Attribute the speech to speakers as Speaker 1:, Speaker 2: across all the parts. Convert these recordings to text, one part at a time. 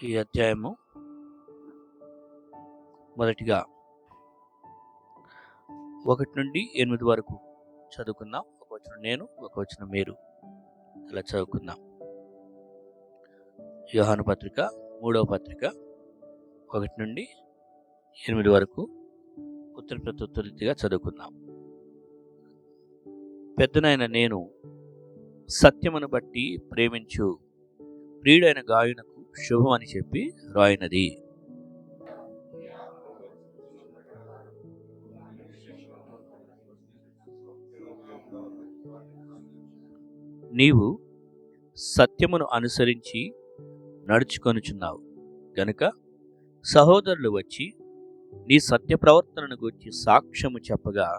Speaker 1: ఈ అధ్యాయము మొదటిగా 1 నుండి 8 వరకు చదువుకుందాం. ఒక వచనం నేను, ఒక వచనం మీరు అలా చదువుకుందాం. యోహాను పత్రిక 3వ పత్రిక 1 నుండి 8 వరకు ఉత్తర ప్రత్యుత్తరీతిగా చదువుకుందాం. పెద్దనైన నేను సత్యమును బట్టి ప్రేమించు ప్రియుడైన గాయునకు శుభం అని చెప్పి రాయినది. నీవు సత్యమును అనుసరించి నడుచుకొనుచున్నావు గనుక సహోదరులు వచ్చి నీ సత్య ప్రవర్తనను గురించి సాక్ష్యము చెప్పగా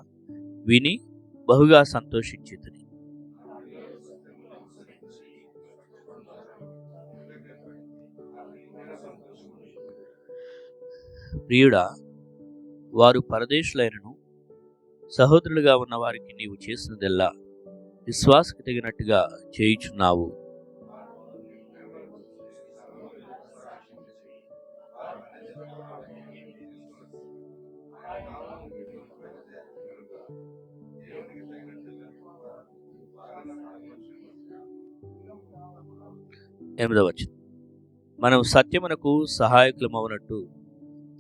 Speaker 1: విని బహుగా సంతోషించితిని. ప్రియుడా, వారు పరదేశులైనను సహోదరులుగా ఉన్న వారికి నీవు చేసినదెల్లా విశ్వాసకు తగినట్టుగా చేయుచున్నావు. ఎనిమిదవ వచనం, మనం సత్యమునకు సహాయకులమవునట్టు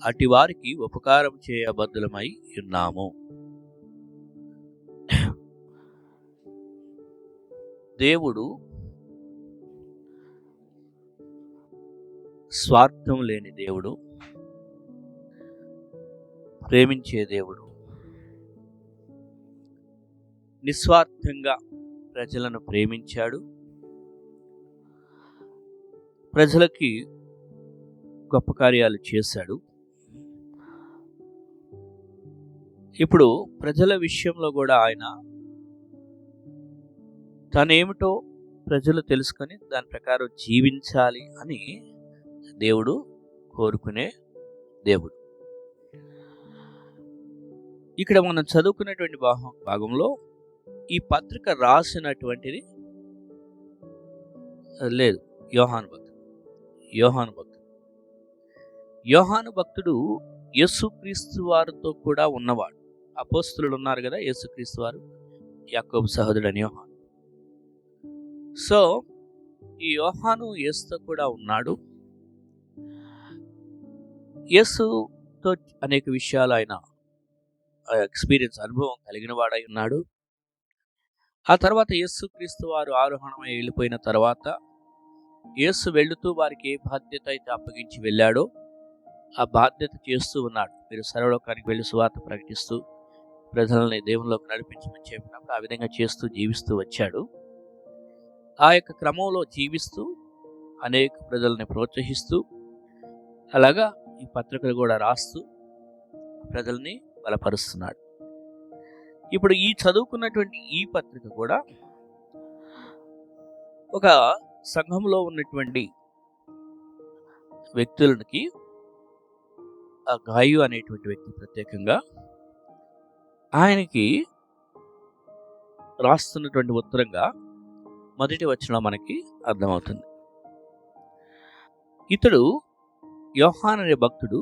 Speaker 1: అటు వారికి ఉపకారం చేయబద్ధులమై ఉన్నాము. దేవుడు స్వార్థం లేని దేవుడు, ప్రేమించే దేవుడు. నిస్వార్థంగా ప్రజలను ప్రేమించాడు. ప్రజలకి గొప్ప కార్యాలు చేశాడు. ఇప్పుడు ప్రజల విషయంలో కూడా ఆయన తనేమిటో ప్రజలు తెలుసుకొని దాని ప్రకారం జీవించాలి అని దేవుడు కోరుకునే దేవుడు. ఇక్కడ మనం చదువుకున్నటువంటి భాగంలో ఈ పత్రిక రాసినటువంటిది లేదు, యోహాను భక్తుడు యేసుక్రీస్తు వారితో కూడా ఉన్నవాడు. అపోస్తలులు ఉన్నారు కదా, యేసుక్రీస్తు వారు, యాకోబు సహోదరుడు అని యోహాను. సో ఈ యోహాను యేసుతో కూడా ఉన్నాడు. యేసుతో అనేక విషయాలు ఆయన ఎక్స్పీరియన్స్, అనుభవం కలిగిన వాడై ఉన్నాడు. ఆ తర్వాత యేసుక్రీస్తు వారు ఆరోహణమై వెళ్ళిపోయిన తర్వాత యేసు వెళుతూ వారికి ఏ బాధ్యత అయితే అప్పగించి వెళ్ళాడో ఆ బాధ్యత చేస్తూ ఉన్నాడు. మీరు సర్వలోకానికి వెళ్ళి సువార్త ప్రకటిస్తూ ప్రజల్ని దేవునిలోకి నడిపించమని చెప్పినప్పుడు ఆ విధంగా చేస్తూ జీవిస్తూ వచ్చాడు. ఆ యొక్క క్రమంలో జీవిస్తూ అనేక ప్రజల్ని ప్రోత్సహిస్తూ అలాగా ఈ పత్రికలు కూడా రాస్తూ ప్రజల్ని బలపరుస్తున్నాడు. ఇప్పుడు ఈ చదువుకున్నటువంటి ఈ పత్రిక కూడా ఒక సంఘంలో ఉన్నటువంటి వ్యక్తులకి, ఆ గాయు అనేటువంటి వ్యక్తి ప్రత్యేకంగా ఆయనకి రాస్తున్నటువంటి ఉత్తరంగా మొదటి వచనంలో మనకి అర్థమవుతుంది. ఇతడు యోహాను అనే భక్తుడు,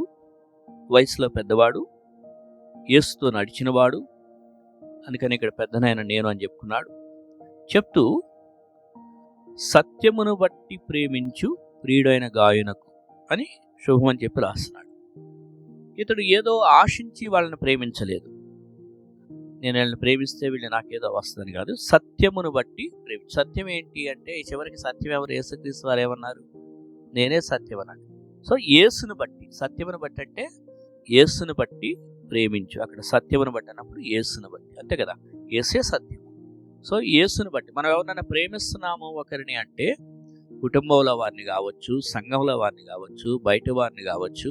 Speaker 1: వయసులో పెద్దవాడు, యేసుతో నడిచినవాడు, అందుకని ఇక్కడ పెద్దనైన నేను అని చెప్పుకున్నాడు. చెప్తూ సత్యమును బట్టి ప్రేమించు ప్రియుడైన గాయునకు అని శుభం అని చెప్పి రాస్తున్నాడు. ఇతడు ఏదో ఆశించి వాళ్ళని ప్రేమించలేదు. నేను వీళ్ళని ప్రేమిస్తే వీళ్ళు నాకేదో వస్తుందని కాదు, సత్యమును బట్టి ప్రేమించు. సత్యం ఏంటి అంటే చివరికి సత్యం ఎవరు? యేసుక్రీస్తు వారు ఏమన్నారు? నేనే సత్యం అన్నాడు. సో యేసును బట్టి, సత్యమును బట్టి అంటే యేసును బట్టి ప్రేమించు. అక్కడ సత్యమును బట్టి అన్నప్పుడు యేసును బట్టి, అంతే కదా, యేసే సత్యం. సో యేసును బట్టి మనం ఎవరినైనా ప్రేమిస్తున్నాము ఒకరిని అంటే కుటుంబంలో వారిని కావచ్చు, సంఘంలో వారిని కావచ్చు, బయట వారిని కావచ్చు.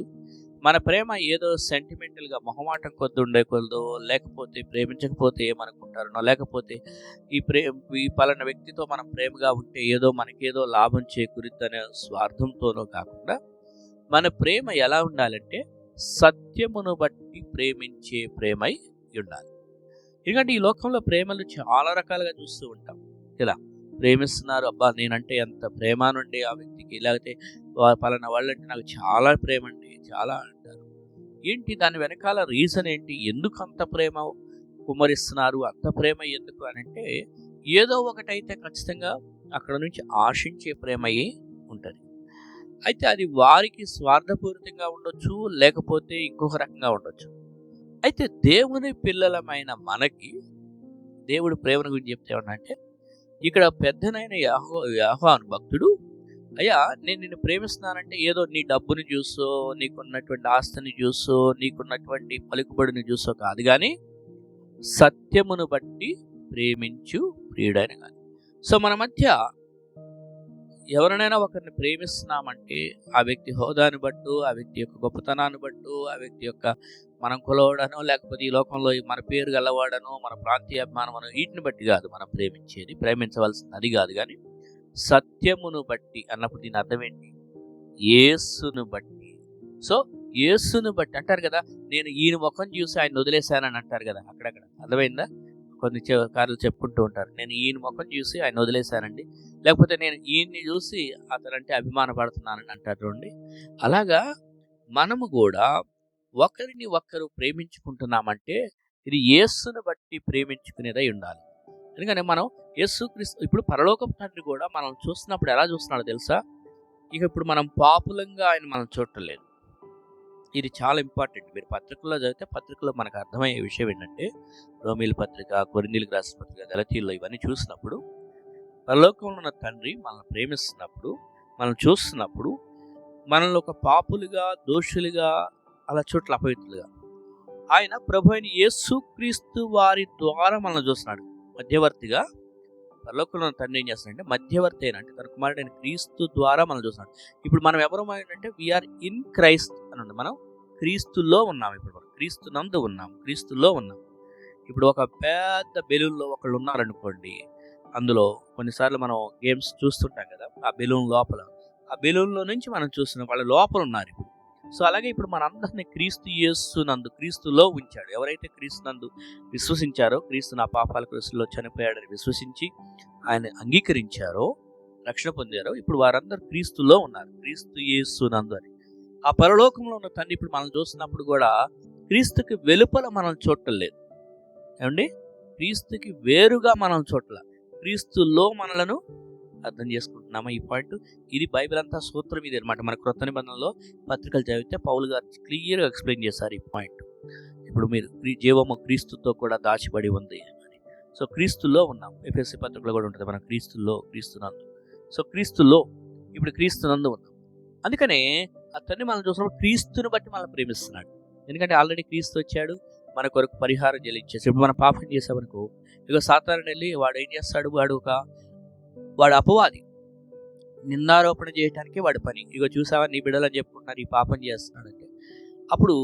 Speaker 1: మన ప్రేమ ఏదో సెంటిమెంటల్గా మొహమాటం కొద్ది ఉండే కొద్దో, లేకపోతే ప్రేమించకపోతే ఏమనుకుంటారనో, లేకపోతే ఈ పలానా వ్యక్తితో మనం ప్రేమగా ఉంటే ఏదో మనకేదో లాభం చేకూరుద్దనే స్వార్థంతోనో కాకుండా మన ప్రేమ ఎలా ఉండాలంటే సత్యమును బట్టి ప్రేమించే ప్రేమై ఉండాలి. ఎందుకంటే ఈ లోకంలో ప్రేమలు చాలా రకాలుగా చూస్తూ ఉంటాం. ఇలా ప్రేమిస్తున్నారు, అబ్బా నేనంటే ఎంత ప్రేమ నుండి ఆ వ్యక్తికి, లేకపోతే పలానా వాళ్ళంటే నాకు చాలా ప్రేమ అండి, చాలా అంటారు. ఏంటి దాని వెనకాల రీజన్ ఏంటి? ఎందుకు అంత ప్రేమ కుమ్మరిస్తున్నారు? అంత ప్రేమ ఎందుకు అనంటే, ఏదో ఒకటైతే ఖచ్చితంగా అక్కడ నుంచి ఆశించే ప్రేమయే ఉంటుంది. అయితే అది వారికి స్వార్థపూరితంగా ఉండొచ్చు, లేకపోతే ఇంకొక రకంగా ఉండొచ్చు. అయితే దేవుని పిల్లలమైన మనకి దేవుడు ప్రేమను గురించి చెప్తే ఏమన్నంటే, ఇక్కడ పెద్దనైన యాకోబు భక్తుడు, అయ్యా నేను నిన్ను ప్రేమిస్తున్నానంటే ఏదో నీ డబ్బుని చూసో, నీకున్నటువంటి ఆస్తిని చూసో, నీకున్నటువంటి పలుకుబడిని చూసో కాదు గాని సత్యమును బట్టి ప్రేమించు ప్రియుడైన గాని. సో మన మధ్య ఎవరినైనా ఒకరిని ప్రేమిస్తున్నామంటే ఆ వ్యక్తి హోదాను బట్టు, ఆ వ్యక్తి యొక్క గొప్పతనాన్ని బట్టు, ఆ వ్యక్తి యొక్క మనం కొలవడనో, లేకపోతే ఈ లోకంలో మన పేరు గలవాడనో, మన ప్రాంతీయ అభిమానమనో వీటిని బట్టి కాదు మనం ప్రేమించేది. ప్రేమించవలసింది అది కాదు కానీ సత్యమును బట్టి అన్నప్పుడు దీని అర్థం ఏంటి? యేసును బట్టి. సో యేసును బట్టి అంటారు కదా, నేను ఈయన ముఖం చూసి ఆయన వదిలేశానని అంటారు కదా అక్కడక్కడ. అర్థమైందా? కొన్ని కార్లు చెప్పుకుంటూ ఉంటారు, నేను ఈయన ముఖం చూసి ఆయన వదిలేశానండి, లేకపోతే నేను ఈయన్ని చూసి అతనంటే అభిమానపడుతున్నానని అంటారు చూడండి. అలాగా మనము కూడా ఒకరిని ఒక్కరు ప్రేమించుకుంటున్నామంటే ఇది యేసును బట్టి ప్రేమించుకునేదై ఉండాలి. ఎందుకంటే మనం యేసుక్రీస్తు ఇప్పుడు పరలోకపు తండ్రి కూడా మనం చూస్తున్నప్పుడు ఎలా చూస్తున్నాడో తెలుసా? ఇక ఇప్పుడు మనం పాపులంగా ఆయన మనం చూడటం లేదు. ఇది చాలా ఇంపార్టెంట్. మీరు పత్రికల్లో చదివితే పత్రికలో మనకు అర్థమయ్యే విషయం ఏంటంటే, రోమీల పత్రిక, కొరింథీయులకు రాసిన పత్రిక, గలతీయుల్లో ఇవన్నీ చూసినప్పుడు పరలోకంలో ఉన్న తండ్రి మనల్ని ప్రేమిస్తున్నప్పుడు, మనం చూస్తున్నప్పుడు మనల్ని ఒక పాపులుగా, దోషులుగా, అలా చోట్ల అపవిత్రులుగా ఆయన ప్రభు అయిన యేసుక్రీస్తు వారి ద్వారా మనల్ని చూస్తున్నాడు. మధ్యవర్తిగా పరలోకంలో ఉన్న తండ్రి ఏం చేస్తున్నాడంటే మధ్యవర్తి అయిన, అంటే తన కుమారుడైన క్రీస్తు ద్వారా మనం చూస్తున్నాడు. ఇప్పుడు మనం ఎవరు అంటే వీఆర్ ఇన్ క్రైస్ట్ అని ఉంది. మనం క్రీస్తులో ఉన్నాం. ఇప్పుడు మనం క్రీస్తు నందు ఉన్నాం, క్రీస్తులో ఉన్నాం. ఇప్పుడు ఒక పెద్ద బెలూన్లో ఒకళ్ళు ఉన్నారనుకోండి, అందులో కొన్నిసార్లు మనం గేమ్స్ చూస్తుంటాం కదా, ఆ బెలూన్ లోపల, ఆ బెలూన్లో నుంచి మనం చూస్తున్నాం, వాళ్ళ లోపల ఉన్నారు ఇప్పుడు. సో అలాగే ఇప్పుడు మన అందరినీ క్రీస్తు యేసునందు, క్రీస్తులో ఉంచాడు. ఎవరైతే క్రీస్తునందు విశ్వసించారో, క్రీస్తు నా పాపాల క్రీస్తులో చనిపోయాడని విశ్వసించి ఆయన అంగీకరించారో, రక్షణ పొందారో, ఇప్పుడు వారందరూ క్రీస్తులో ఉన్నారు, క్రీస్తు యేసునందు అని. ఆ పరలోకంలో ఉన్న తండ్రి ఇప్పుడు మనం చూస్తున్నప్పుడు కూడా క్రీస్తుకి వెలుపల మనం చూడటం లేదు. ఏమండి? క్రీస్తుకి వేరుగా మనం చూడట్ల, క్రీస్తులో మనలను అర్థం చేసుకుంటున్నామా? ఈ పాయింట్ ఇది బైబిల్ అంతా సూత్రం ఇది అనమాట. మన క్రొత్త నిబంధనలో పత్రికలు చదివితే పౌలు గారు క్లియర్గా ఎక్స్ప్లెయిన్ చేశారు ఈ పాయింట్. ఇప్పుడు మీరు జీవము క్రీస్తుతో కూడా దాచిబడి ఉంది అని. సో క్రీస్తులో ఉన్నాం. ఎఫెసీ పత్రికలో కూడా ఉంటుంది, మనం క్రీస్తులో, క్రీస్తునందు. సో క్రీస్తులో ఇప్పుడు క్రీస్తునందు ఉన్నాం. అందుకనే అతన్ని మనం చూసినప్పుడు క్రీస్తుని బట్టి మనం ప్రేమిస్తున్నాడు. ఎందుకంటే ఆల్రెడీ క్రీస్తు వచ్చాడు, మన కొరకు పరిహారం చెల్లించేసి. ఇప్పుడు మనం పాపం చేసామనుకో, ఇక సాతాను వెళ్ళి వాడు ఏం చేస్తాడు, వాడు అపవాది, నిందారోపణ చేయడానికి వాడి పని. ఇగో చూసావా నీ బిడ్డలని చెప్పుకుంటున్నారు, ఈ పాపం చేస్తున్నాడంటే అప్పుడు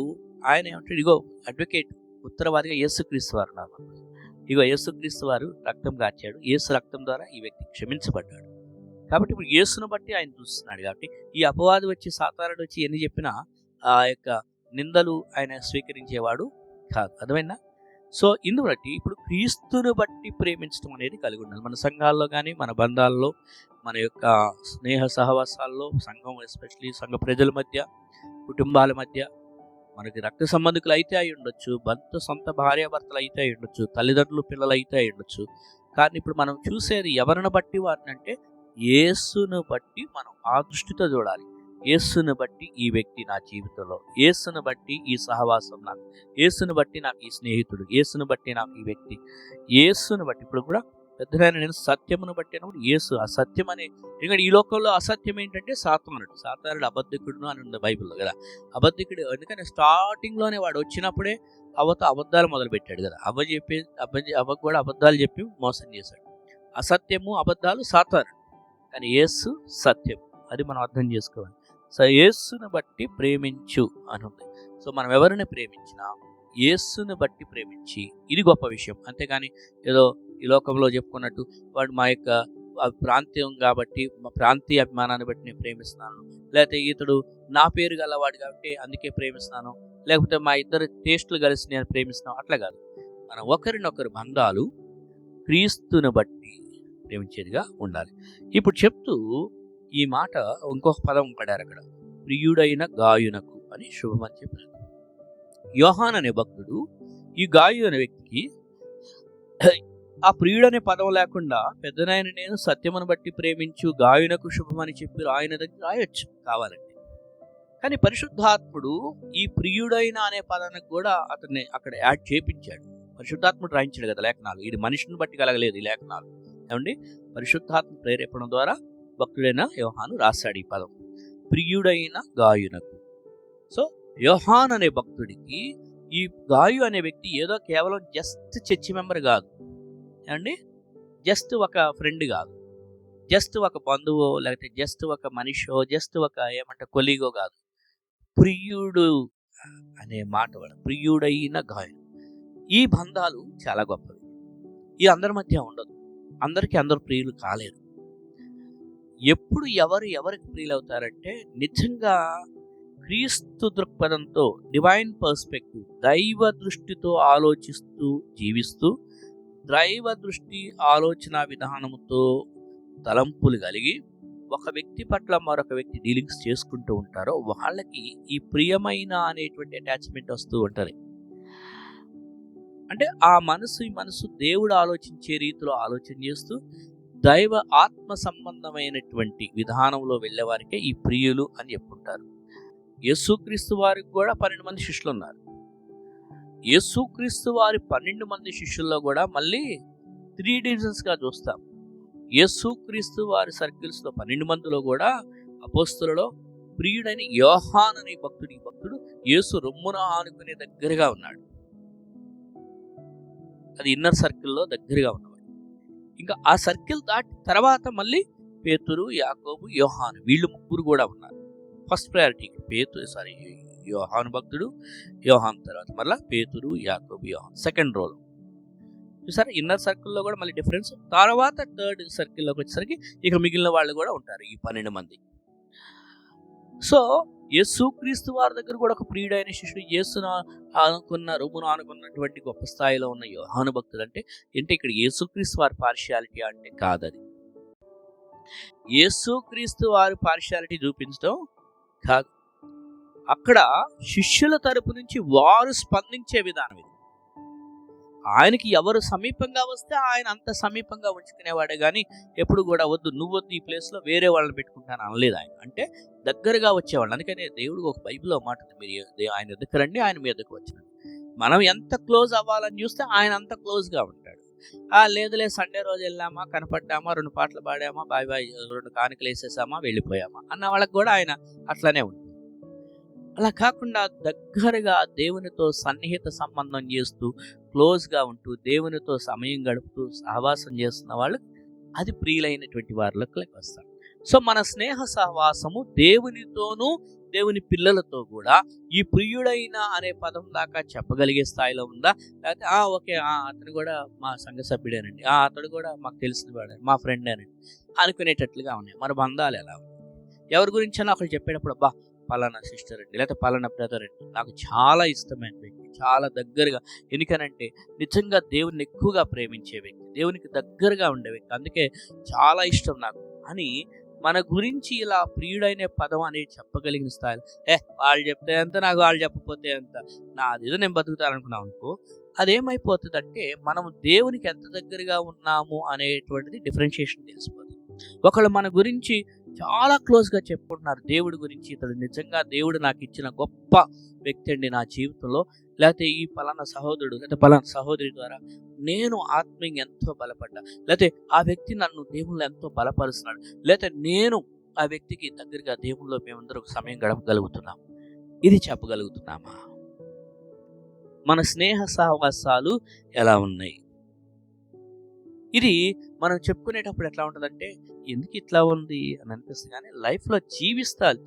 Speaker 1: ఆయన ఏమంటాడు, ఇగో అడ్వకేట్, ఉత్తరవాదిగా యేసుక్రీస్తు వారు ఉన్నారు. ఇగో యేసుక్రీస్తు వారు రక్తం కాచాడు, యేసు రక్తం ద్వారా ఈ వ్యక్తి క్షమించబడ్డాడు. కాబట్టి ఇప్పుడు యేసును బట్టి ఆయన చూస్తున్నాడు. కాబట్టి ఈ అపవాది వచ్చి, సాతానుడు వచ్చి ఎన్ని చెప్పినా ఆ యొక్క నిందలు ఆయన స్వీకరించేవాడు కాదు. అర్థమైందా? సో ఇందు బట్టి ఇప్పుడు క్రీస్తుని బట్టి ప్రేమించడం అనేది కలిగి ఉండాలి. మన సంఘాల్లో కానీ, మన బంధాల్లో, మన యొక్క స్నేహ సహవాసాల్లో, సంఘం ఎస్పెషలీ సంఘ ప్రజల మధ్య, కుటుంబాల మధ్య, మనకి రక్త సంబంధికులు అయితే అయి ఉండొచ్చు, సొంత భార్యాభర్తలు అయితే అయి ఉండొచ్చు, తల్లిదండ్రులు పిల్లలు అయితే అయి ఉండొచ్చు. కానీ ఇప్పుడు మనం చూసేది ఎవరిని బట్టి వారిని అంటే యేసును బట్టి మనం ఆ దృష్టితో చూడాలి. యేసును బట్టి ఈ వ్యక్తి నా జీవితంలో, యేసును బట్టి ఈ సహవాసం నాకు, యేసును బట్టి నాకు ఈ స్నేహితుడు, యేసును బట్టి నాకు ఈ వ్యక్తి, యేసును బట్టి. ఇప్పుడు కూడా పెద్దగా నేను సత్యమును బట్టి అన్నప్పుడు యేసు అసత్యం అనే, ఎందుకంటే ఈ లోకంలో అసత్యం ఏంటంటే సాతానుడు అబద్ధికుడును అని ఉంది బైబిల్లో కదా. అబద్ధికుడు ఎందుకంటే స్టార్టింగ్లోనే వాడు వచ్చినప్పుడే అవ్వతో అబద్ధాలు మొదలుపెట్టాడు కదా. అవ్వ కూడా అబద్ధాలు చెప్పి మోసం చేశాడు. అసత్యము అబద్ధాలు సాతానుడు, కానీ యేసు సత్యం. అది మనం అర్థం చేసుకోవాలి. సో యేసును బట్టి ప్రేమించు అని ఉంది. సో మనం ఎవరిని ప్రేమించినా యేసును బట్టి ప్రేమించి, ఇది గొప్ప విషయం. అంతేగాని ఏదో ఈ లోకంలో చెప్పుకున్నట్టు వాడు మా యొక్క ప్రాంతీయం కాబట్టి, మా ప్రాంతీయ అభిమానాన్ని బట్టి నేను ప్రేమిస్తున్నాను, లేకపోతే ఇతడు నా పేరు గలవాడు కాబట్టి అందుకే ప్రేమిస్తున్నాను, లేకపోతే మా ఇద్దరు టేస్టులు కలిసి నేను ప్రేమిస్తున్నాను, అట్లా కాదు. మనం ఒకరినొకరు బంధాలు క్రీస్తుని బట్టి ప్రేమించేదిగా ఉండాలి. ఇప్పుడు చెప్తూ ఈ మాట ఇంకొక పదం పడారు అక్కడ, ప్రియుడైన గాయునకు అని శుభం అని చెప్పారు. యోహాన్ అనే భక్తుడు ఈ గాయు అనే వ్యక్తికి ఆ ప్రియుడనే పదం లేకుండా పెద్దనాయన నేను సత్యమును బట్టి ప్రేమించు గాయునకు శుభమని చెప్పి ఆయన దగ్గర రాయొచ్చు కావాలంటే. కానీ పరిశుద్ధాత్ముడు ఈ ప్రియుడైన అనే పదానికి కూడా అతన్ని అక్కడ యాడ్ చేపించాడు. పరిశుద్ధాత్ముడు రాయించాడు కదా లేఖనాలు, ఇది మనిషిని బట్టి కలగలేదు ఈ లేఖనాలు. ఏమండి, పరిశుద్ధాత్మ ప్రేరేపణ ద్వారా భక్తుడైన యోహాను రాశాడు ఈ పదం, ప్రియుడైన గాయునకు. సో యోహాన్ అనే భక్తుడికి ఈ గాయు అనే వ్యక్తి ఏదో కేవలం జస్ట్ చర్చి మెంబర్ కాదు, ఏమండి, జస్ట్ ఒక ఫ్రెండ్ కాదు, జస్ట్ ఒక బంధువో లేకపోతే జస్ట్ ఒక మనిషో జస్ట్ ఒక కొలీగో కాదు. ప్రియుడు అనే మాట వాడు, ప్రియుడైన గాయు. ఈ బంధాలు చాలా గొప్పవి. ఈ అందరి మధ్య ఉండదు, అందరికీ అందరు ప్రియులు కాలేరు. ఎప్పుడు ఎవరికి ప్రియులు అవుతారంటే నిజంగా క్రీస్తు దృక్పథంతో, డివైన్ పర్స్పెక్టివ్, దైవ దృష్టితో ఆలోచిస్తూ జీవిస్తూ, దైవ దృష్టి ఆలోచన విధానముతో తలంపులు కలిగి ఒక వ్యక్తి పట్ల మరొక వ్యక్తి డీలింగ్స్ చేసుకుంటూ ఉంటారో వాళ్ళకి ఈ ప్రియమైన అనేటువంటి అటాచ్మెంట్ వస్తూ ఉంటుంది. అంటే ఆ ఈ మనసు దేవుడు ఆలోచించే రీతిలో ఆలోచన చేస్తూ దైవ ఆత్మ సంబంధమైనటువంటి విధానంలో వెళ్ళేవారికే ఈ ప్రియులు అని చెప్పుకుంటారు. యేసుక్రీస్తు వారికి కూడా 12 మంది శిష్యులు ఉన్నారు. యేసుక్రీస్తు వారి 12 మంది శిష్యుల్లో కూడా మళ్ళీ 3 డివిజన్స్గా చూస్తాం. యేసుక్రీస్తు వారి సర్కిల్స్లో 12 మందిలో కూడా అపోస్తులలో ప్రియుడైన యోహాన్ అనే భక్తుడు యేసు రొమ్మున ఆనుకునే దగ్గరగా ఉన్నాడు. అది ఇన్నర్ సర్కిల్లో దగ్గరగా ఉన్నవాడు. ఇంకా ఆ సర్కిల్ దాటి తర్వాత మళ్ళీ పేతురు, యాకోబు, యోహాను, వీళ్ళు ముగ్గురు కూడా ఉన్నారు. ఫస్ట్ ప్రయారిటీ యోహాను భక్తుడు, యోహాన్ తర్వాత మళ్ళీ పేతురు, యాకోబు, యోహాన్ సెకండ్ రోలో చూసారా. ఇన్నర్ సర్కిల్లో కూడా మళ్ళీ డిఫరెన్స్. తర్వాత థర్డ్ సర్కిల్లోకి వచ్చేసరికి ఇక మిగిలిన వాళ్ళు కూడా ఉంటారు, ఈ 12 మంది. సో యేసుక్రీస్తు వారి దగ్గర కూడా ఒక ప్రియుడైన శిష్యుడు, యేసును రొమ్మును ఆనుకున్నటువంటి గొప్ప స్థాయిలో ఉన్న యోహాను భక్తుడు అంటే ఏంటి? ఇక్కడ యేసుక్రీస్తు వారి పార్షియాలిటీ అంటే కాదది. యేసుక్రీస్తు వారి పార్షియాలిటీ చూపించడం కాదు, అక్కడ శిష్యుల తరపు నుంచి వారు స్పందించే విధానం ఇది. ఆయనకి ఎవరు సమీపంగా వస్తే ఆయన అంత సమీపంగా ఉంచుకునేవాడే కానీ ఎప్పుడు కూడా వద్దు నువ్వొద్దు ఈ ప్లేస్లో వేరే వాళ్ళని పెట్టుకుంటాను అనలేదు ఆయన. అంటే దగ్గరగా వచ్చేవాళ్ళు. అందుకనే దేవుడు ఒక బైబిల్లో మాట ఉంది, మీరు ఆయన ఎదుకు రండి, ఆయన మీ ఎదుకు వచ్చినాడు. మనం ఎంత క్లోజ్ అవ్వాలని చూస్తే ఆయన అంత క్లోజ్గా ఉంటాడు. లేదులే సండే రోజు వెళ్ళామా, కనపడ్డామా, 2 పాటలు పాడామా, బాయ్ 2 కానుకలు వేసేసామా, వెళ్ళిపోయామా అన్న వాళ్ళకి కూడా ఆయన అట్లానే ఉంటుంది. అలా కాకుండా దగ్గరగా దేవునితో సన్నిహిత సంబంధం చేస్తూ క్లోజ్గా ఉంటూ దేవునితో సమయం గడుపుతూ సహవాసం చేస్తున్న వాళ్ళు అది ప్రియులైనటువంటి వారిలోకి వస్తారు. సో మన స్నేహ సహవాసము దేవునితోనూ దేవుని పిల్లలతో కూడా ఈ ప్రియుడైన అనే పదం దాకా చెప్పగలిగే స్థాయిలో ఉందా? లేకపోతే ఓకే అతను కూడా మా సంఘ సభ్యుడేనండి, అతడు కూడా మాకు తెలిసిన వాడే, మా ఫ్రెండేనండి అనుకునేటట్లుగా ఉన్నాయి మన బంధాలు. ఎలా ఉన్నాయి? ఎవరి గురించైనా ఒకరు చెప్పేటప్పుడు పలానా సిస్టర్ అండి, లేకపోతే పలానా బ్రదర్ అండి, నాకు చాలా ఇష్టమైన వ్యక్తి, చాలా దగ్గరగా, ఎందుకనంటే నిజంగా దేవుని ఎక్కువగా ప్రేమించే వ్యక్తి, దేవునికి దగ్గరగా ఉండే వ్యక్తి, అందుకే చాలా ఇష్టం నాకు అని మన గురించి ఇలా ప్రియుడైన పదం అనేది చెప్పగలిగిన స్థాయిలో వాళ్ళు చెప్తే ఎంత, నాకు వాళ్ళు చెప్పకపోతే ఎంత, నాదేదో నేను బతుకుతాననుకున్నాం అనుకో, అదేమైపోతుందంటే మనం దేవునికి ఎంత దగ్గరగా ఉన్నాము అనేటువంటిది డిఫరెన్షియేషన్ తెలిసిపోతుంది. ఒకళ్ళు మన గురించి చాలా క్లోజ్గా చెప్పుకుంటున్నారు దేవుడి గురించి, ఇతడు నిజంగా దేవుడు నాకు ఇచ్చిన గొప్ప వ్యక్తి అండి నా జీవితంలో, లేకపోతే ఈ పలానా సహోదరుడు లేకపోతే పలానా సహోదరి ద్వారా నేను ఆత్మీయంగా ఎంతో బలపడ్డా, లేకపోతే ఆ వ్యక్తి నన్ను దేవుళ్ళు ఎంతో బలపరుస్తున్నాడు, లేకపోతే నేను ఆ వ్యక్తికి దగ్గరగా దేవుళ్ళలో మేమందరూ ఒక సమయం గడపగలుగుతున్నాం. ఇది చెప్పగలుగుతున్నామా? మన స్నేహ సహవాసాలు ఎలా ఉన్నాయి? ఇది మనం చెప్పుకునేటప్పుడు ఎట్లా ఉంటుందంటే ఎందుకు ఇట్లా ఉంది అని అనిపిస్తుంది, కానీ లైఫ్లో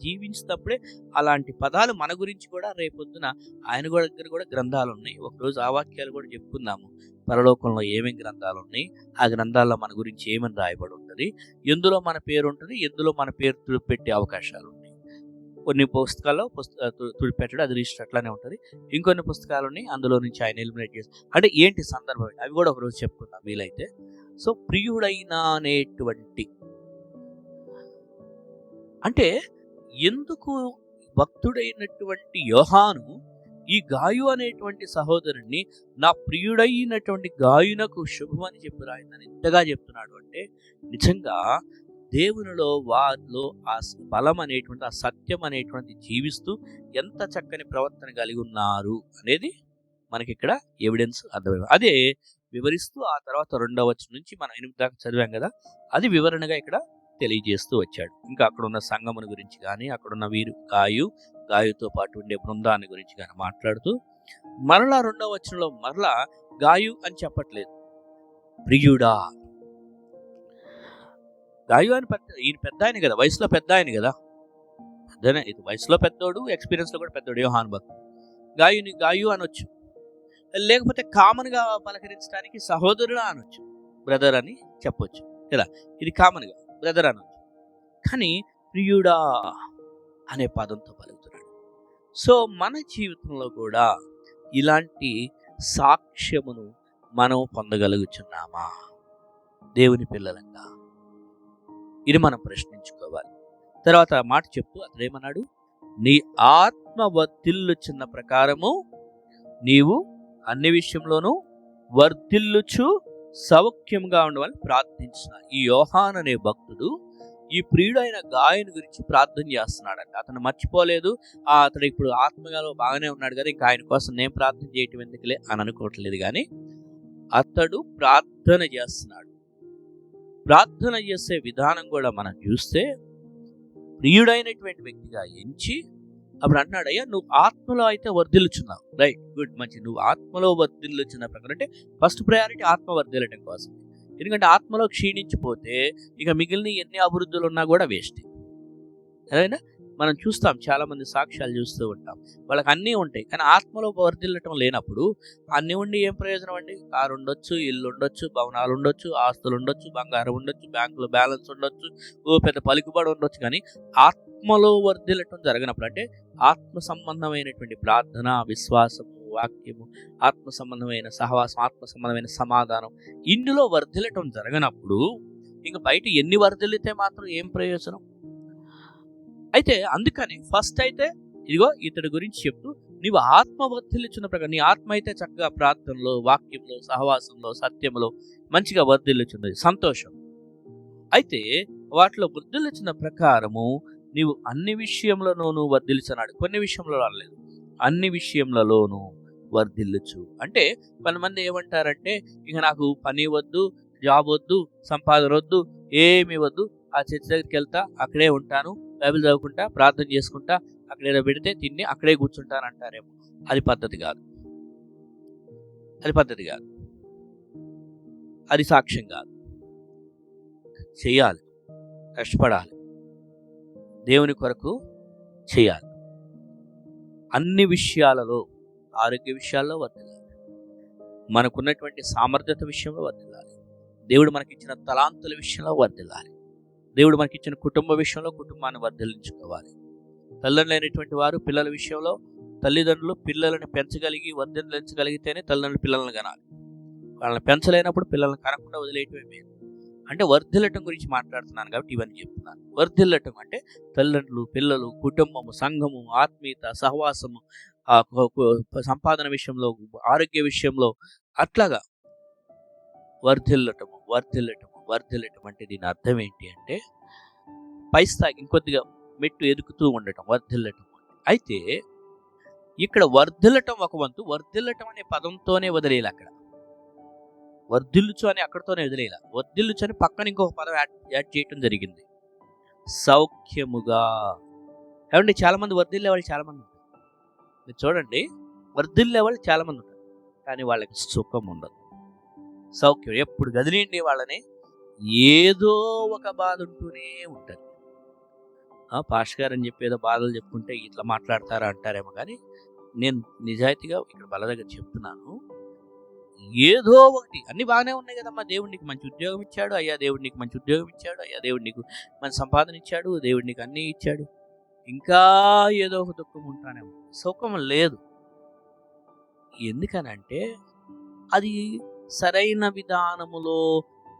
Speaker 1: జీవించేటప్పుడే అలాంటి పదాలు మన గురించి కూడా రేపొద్దున ఆయన దగ్గర కూడా గ్రంథాలు ఉన్నాయి. ఒకరోజు ఆ వాక్యాలు కూడా చెప్పుకుందాము. పరలోకంలో ఏమేమి గ్రంథాలు ఉన్నాయి, ఆ గ్రంథాల్లో మన గురించి ఏమని రాయబడి ఉంటుంది, ఎందులో మన పేరు ఉంటుంది, ఎందులో మన పేరు తుడిపెట్టే అవకాశాలు ఉన్నాయి. కొన్ని పుస్తకాల్లో తుడిపెట్టడం అది రిజిస్టర్ అట్లానే ఉంటుంది, ఇంకొన్ని పుస్తకాలు ఉన్నాయి అందులో నుంచి ఆయన ఎలిమినేట్ చేసి అంటే ఏంటి సందర్భం అవి కూడా ఒకరోజు చెప్పుకుందాం వీలైతే. సో ప్రియుడైన అనేటువంటి అంటే ఎందుకు భక్తుడైనటువంటి యోహాను ఈ గాయు అనేటువంటి సహోదరుణ్ణి నా ప్రియుడైనటువంటి గాయునకు శుభమని చెప్పి రాయిందని ఇంతగా చెప్తున్నాడు అంటే నిజంగా దేవునిలో వారిలో ఆ బలం అనేటువంటి ఆ సత్యం అనేటువంటి జీవిస్తూ ఎంత చక్కని ప్రవర్తన కలిగి ఉన్నారు అనేది మనకి ఇక్కడ ఎవిడెన్స్ అర్థమైంది. అదే వివరిస్తూ ఆ తర్వాత 2వ వచనం నుంచి మనం 8 దాకా చదివాం కదా, అది వివరణగా ఇక్కడ తెలియజేస్తూ వచ్చాడు. ఇంకా అక్కడ ఉన్న సంగముని గురించి కానీ అక్కడున్న వీరు గాయుతో పాటు ఉండే బృందాన్ని గురించి కానీ మాట్లాడుతూ మరలా 2వ వచనంలో మరలా గాయు అని చెప్పట్లేదు, ప్రియుడా. గాయు అని ఈయన పెద్ద ఆయన కదా, వయసులో పెద్ద ఆయన కదా, పెద్దనే, ఇది వయసులో పెద్దోడు, ఎక్స్పీరియన్స్లో కూడా పెద్దోడు యోహాను భక్తుడు. గాయు అనొచ్చు, లేకపోతే కామన్గా పలకరించడానికి సహోదరుడా అనొచ్చు, బ్రదర్ అని చెప్పొచ్చు కదా, ఇది కామన్గా బ్రదర్ అనొచ్చు. కానీ ప్రియుడా అనే పదంతో పలుకుతున్నాడు. సో మన జీవితంలో కూడా ఇలాంటి సాక్ష్యమును మనం పొందగలుగుతున్నామా దేవుని పిల్లలంగా? ఇది మనం ప్రశ్నించుకోవాలి. తర్వాత మాట చెప్తూ అతడు ఏమన్నాడు, నీ ఆత్మ వర్ధిల్లుచున్న ప్రకారము నీవు అన్ని విషయంలోనూ వర్ధిల్లుచు సౌఖ్యంగా ఉండవాలని ప్రార్థించిన ఈ యోహాన్ అనే భక్తుడు ఈ ప్రియుడైన గాయని గురించి ప్రార్థన చేస్తున్నాడంట. అతను మర్చిపోలేదు, అతడు ఇప్పుడు ఆత్మగాలో బాగానే ఉన్నాడు కదా, ఇంకా ఆయన కోసం నేను ప్రార్థన చేయటం ఎందుకులే అని అనుకోవట్లేదు. కానీ అతడు ప్రార్థన చేస్తున్నాడు. ప్రార్థన చేసే విధానం కూడా మనం చూస్తే ప్రియుడైనటువంటి వ్యక్తిగా ఎంచి అప్పుడు అన్నాడు, అయ్యా నువ్వు ఆత్మలో అయితే వర్ధిల్లుచున్నావు, రైట్, గుడ్, మంచి, నువ్వు ఆత్మలో వర్ధిల్లుచున్న ప్రకారం అంటే ఫస్ట్ ప్రయారిటీ ఆత్మ వర్ధిల్లటం కోసం. ఎందుకంటే ఆత్మలో క్షీణించిపోతే ఇక మిగిలిన ఎన్ని అభివృద్ధులు ఉన్నా కూడా వేస్ట్. అదేనా మనం చూస్తాం, చాలా మంది సాక్ష్యాలు చూస్తూ ఉంటాం, వాళ్ళకి అన్నీ ఉంటాయి కానీ ఆత్మలో వర్ధిల్లటం లేనప్పుడు అన్నీ ఉండి ఏం ప్రయోజనం అండి? కారు ఉండొచ్చు, ఇల్లు ఉండొచ్చు, భవనాలు ఉండొచ్చు, ఆస్తులు ఉండొచ్చు, బంగారం ఉండొచ్చు, బ్యాంకులో బ్యాలెన్స్ ఉండొచ్చు, పెద్ద పలుకుబడి ఉండొచ్చు, కానీ ఆత్మలో వర్ధిల్లటం జరగనప్పుడు అంటే ఆత్మ సంబంధమైనటువంటి ప్రార్థన, విశ్వాసము, వాక్యము, ఆత్మ సంబంధమైన సహవాసం, ఆత్మ సంబంధమైన సమాధానం, ఇందులో వర్ధిల్లటం జరగనప్పుడు ఇంక బయట ఎన్ని వర్ధిల్లితే మాత్రం ఏం ప్రయోజనం? అయితే అందుకని ఫస్ట్ అయితే ఇదిగో ఇతడి గురించి చెప్తూ నీవు ఆత్మ వర్ధిల్లుచున్న ప్రకారం, నీ ఆత్మ అయితే చక్కగా ప్రార్థనలో, వాక్యంలో, సహవాసంలో, సత్యంలో మంచిగా వర్ధిల్లుచున్నది, సంతోషం. అయితే వాటిలో వర్ధిల్లుచున్న ప్రకారము నీవు అన్ని విషయంలోనూ వర్ధిల్లుచున్నాడు. కొన్ని విషయంలో రాలేదు, అన్ని విషయంలోనూ వర్ధిల్లుచు. అంటే కొంతమంది ఏమంటారంటే ఇక నాకు పని వద్దు, జాబ్ వద్దు, సంపాదన వద్దు, ఏమి వద్దు, ఆ చర్చ్ దగ్గరికి వెళ్తా, అక్కడే ఉంటాను, బైబిల్ చదువుకుంటా, ప్రార్థన చేసుకుంటా, అక్కడేదో పెడితే తిని అక్కడే కూర్చుంటాను అంటారేమో. అది పద్ధతి కాదు, అది పద్ధతి కాదు, అది సాక్ష్యం కాదు. చెయ్యాలి, కష్టపడాలి, దేవుని కొరకు చేయాలి. అన్ని విషయాలలో, ఆరోగ్య విషయాల్లో వర్ధిల్లాలి, మనకున్నటువంటి సామర్థ్యత విషయంలో వర్ధిల్లాలి, దేవుడు మనకిచ్చిన తలాంతుల విషయంలో వర్ధిల్లాలి, దేవుడు మనకిచ్చిన కుటుంబ విషయంలో కుటుంబాన్ని వర్ధిల్లించుకోవాలి. తల్లిదండ్రులైనటువంటి వారు పిల్లల విషయంలో తల్లిదండ్రులు పిల్లలను పెంచగలిగి వర్ధిల్లించగలిగితేనే తల్లిదండ్రులు పిల్లలను కనాలి. వాళ్ళని పెంచలేనప్పుడు పిల్లల్ని కనకుండా వదిలేయటమే మేలు. అంటే వర్ధిల్లటం గురించి మాట్లాడుతున్నాను కాబట్టి ఇవన్నీ చెప్తున్నాను. వర్ధిల్లటం అంటే తల్లిదండ్రులు, పిల్లలు, కుటుంబము, సంఘము, ఆత్మీయత, సహవాసము, సంపాదన విషయంలో, ఆరోగ్య విషయంలో అట్లాగా వర్ధిల్లటము అంటే దీని అర్థం ఏంటి అంటే పై స్థాయికి ఇంకొద్దిగా మెట్టు ఎదుగుతూ ఉండటం, వర్ధిల్లటం. అయితే ఇక్కడ వర్ధిల్లటం ఒక వంతు, వర్ధిల్లటం అనే పదంతోనే వదిలేయాలి. అక్కడ వర్ధిల్లుచు అని అక్కడితోనే వదిలేయాలి. వర్ధిల్లుచు అని పక్కన ఇంకొక పదం యాడ్ చేయటం జరిగింది, సౌఖ్యముగా. ఏమంటే చాలా మంది వర్ధిల్లే వాళ్ళు చాలా మంది ఉంటారు. మీరు చూడండి, వర్ధిల్లే వాళ్ళు చాలా మంది ఉంటారు కానీ వాళ్ళకి సుఖం ఉండదు, సౌఖ్యం. ఎప్పుడు గదిలేండి వాళ్ళని ఏదో ఒక బాధ ఉంటూనే ఉంటుంది. పాష్ గారు అని చెప్పి ఏదో బాధలు చెప్పుకుంటే ఇట్లా మాట్లాడతారా అంటారేమో, కానీ నేను నిజాయితీగా ఇక్కడ వాళ్ళ దగ్గర చెప్తున్నాను, ఏదో ఒకటి. అన్ని బాగానే ఉన్నాయి కదమ్మా, దేవుడు నీకు మంచి ఉద్యోగం ఇచ్చాడు, అయ్యా దేవుడు నీకు మంచి ఉద్యోగం ఇచ్చాడు, అయ్యా దేవుడు నీకు మంచి సంపాదన ఇచ్చాడు, దేవుడు నీకు అన్నీ ఇచ్చాడు, ఇంకా ఏదో ఒక దుఃఖం ఉంటానేమో, సుఖం లేదు. ఎందుకనంటే అది సరైన విధానములో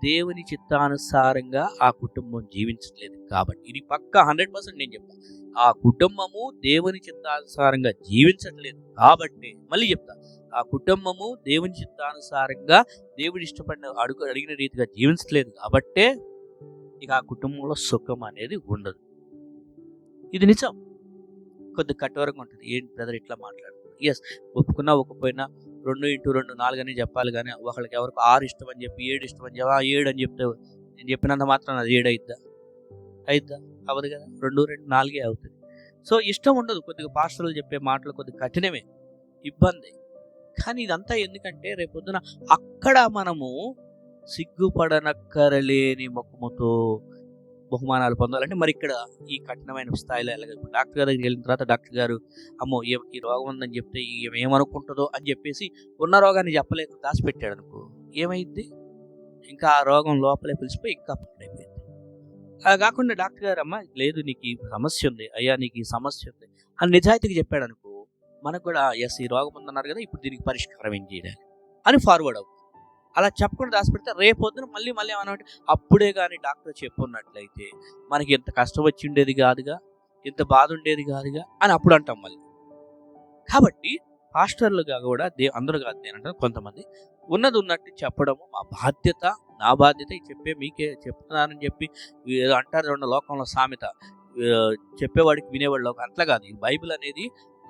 Speaker 1: దేవుని చిత్తానుసారంగా ఆ కుటుంబం జీవించట్లేదు. కాబట్టి ఇది పక్కా 100% నేను చెప్తాను. ఆ కుటుంబము దేవుని చిత్తానుసారంగా జీవించట్లేదు కాబట్టి, మళ్ళీ చెప్తా, ఆ కుటుంబము దేవుని చిత్తానుసారంగా దేవుడు ఇష్టపడిన అడిగిన రీతిగా జీవించట్లేదు కాబట్టే ఇక ఆ కుటుంబంలో సుఖం అనేది ఉండదు. ఇది నిజం. కొద్ది కఠోరంగా ఉంటుంది. ఏంటి బ్రదర్ ఇట్లా మాట్లాడుతున్నారు? ఎస్, ఒప్పుకున్నా ఒప్పుకుపోయినా 2x2 4 అని చెప్పాలి కానీ ఒకళ్ళకి ఎవరికి 6 ఇష్టం అని చెప్పి 7 ఇష్టం అని చెప్పి 7 అని చెప్తే నేను చెప్పినంత మాత్రం అది 7 అయిద్దా? అయిద్దా? అవ్వదు కదా. 2 2 4 అవుతుంది. సో ఇష్టం ఉండదు. కొద్దిగా పాస్టర్లు చెప్పే మాటలు కొద్దిగా కఠినమే, ఇబ్బంది. కానీ ఇదంతా ఎందుకంటే రేపొద్దున అక్కడ మనము సిగ్గుపడనక్కరలేని ముఖముతో బహుమానాలు పొందాలంటే మరి ఇక్కడ ఈ కఠినమైన స్థాయిలో వెళ్ళగలుగు. డాక్టర్ గారి దగ్గరికి వెళ్ళిన తర్వాత డాక్టర్ గారు అమ్మో ఈ రోగం ఉందని చెప్తే ఏమనుకుంటుందో అని చెప్పేసి ఉన్న రోగాన్ని చెప్పలేక దాచిపెట్టాడు అనుకో, ఏమైంది? ఇంకా ఆ రోగం లోపలే పిలిచిపోయి ఇంకా పక్కడైపోయింది. అలా కాకుండా డాక్టర్ గారు అమ్మ లేదు నీకు ఈ సమస్య ఉంది, అయ్యా నీకు ఈ సమస్య ఉంది అని నిజాయితీగా చెప్పాడు అనుకో, మనకు కూడా ఎస్ ఈ రోగం ఉందన్నారు కదా, ఇప్పుడు దీనికి పరిష్కారం ఏం చేయాలి అని ఫార్వర్డ్ అవుతుంది. అలా చెప్పకుండా దాచిపెడితే రేపొద్దున మళ్ళీ ఏమన్నట్టు అప్పుడే కానీ డాక్టర్ చెప్పున్నట్లయితే మనకి ఎంత కష్టం వచ్చి ఉండేది కాదుగా, ఎంత బాధ ఉండేది కాదుగా అని అప్పుడు అంటాం మళ్ళీ. కాబట్టి పాస్టర్లుగా కూడా అందరూ కాదు, నేనంటే కొంతమంది ఉన్నది ఉన్నట్టు చెప్పడము మా బాధ్యత, నా బాధ్యత. చెప్పే మీకే చెప్తున్నానని చెప్పి ఏదో అంటారు రెండు లోకంలో సామెత, చెప్పేవాడికి వినేవాళ్ళు లోకం. అట్లా కాదు. ఈ బైబిల్ అనేది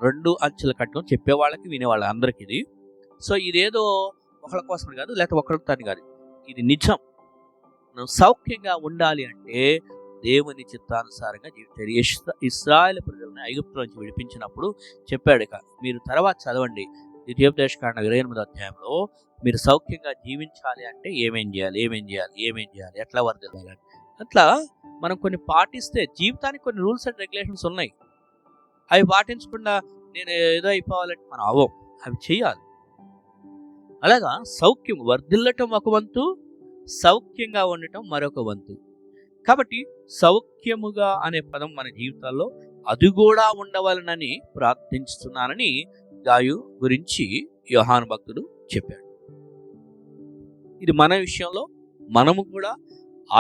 Speaker 1: 2 అంచెల కట్టడం, చెప్పేవాళ్ళకి వినేవాళ్ళ అందరికి ఇది. సో ఇదేదో ఒకళ్ళ కోసం కాదు, లేకపోతే ఒకళ్ళతో కాదు, ఇది నిజం. నువ్వు సౌఖ్యంగా ఉండాలి అంటే దేవుని చిత్తానుసారంగా జీవించాలి. ఇశ్రాయేలు ప్రజలను ఐగుప్తు నుంచి విడిపించినప్పుడు చెప్పాడు. ఇక మీరు తర్వాత చదవండి, ద్వితీయోపదేశకాండ 28వ అధ్యాయంలో మీరు సౌఖ్యంగా జీవించాలి అంటే ఏమేం చేయాలి, ఎట్లా వర్దిల్లాలి. అట్లా మనం కొన్ని పాటిస్తే జీవితానికి కొన్ని రూల్స్ అండ్ రెగ్యులేషన్స్ ఉన్నాయి. అవి పాటించకుండా నేను ఏదో అయిపోవాలంటే మనం అవ్వం, అవి చేయాలి. అలాగా సౌఖ్యం వర్ధిల్లటం ఒక వంతు, సౌఖ్యంగా ఉండటం మరొక వంతు. కాబట్టి సౌఖ్యముగా అనే పదం మన జీవితాల్లో అది కూడా ఉండవాలనని ప్రార్థించుతున్నానని గాయు గురించి యోహాను భక్తుడు చెప్పాడు. ఇది మన విషయంలో మనము కూడా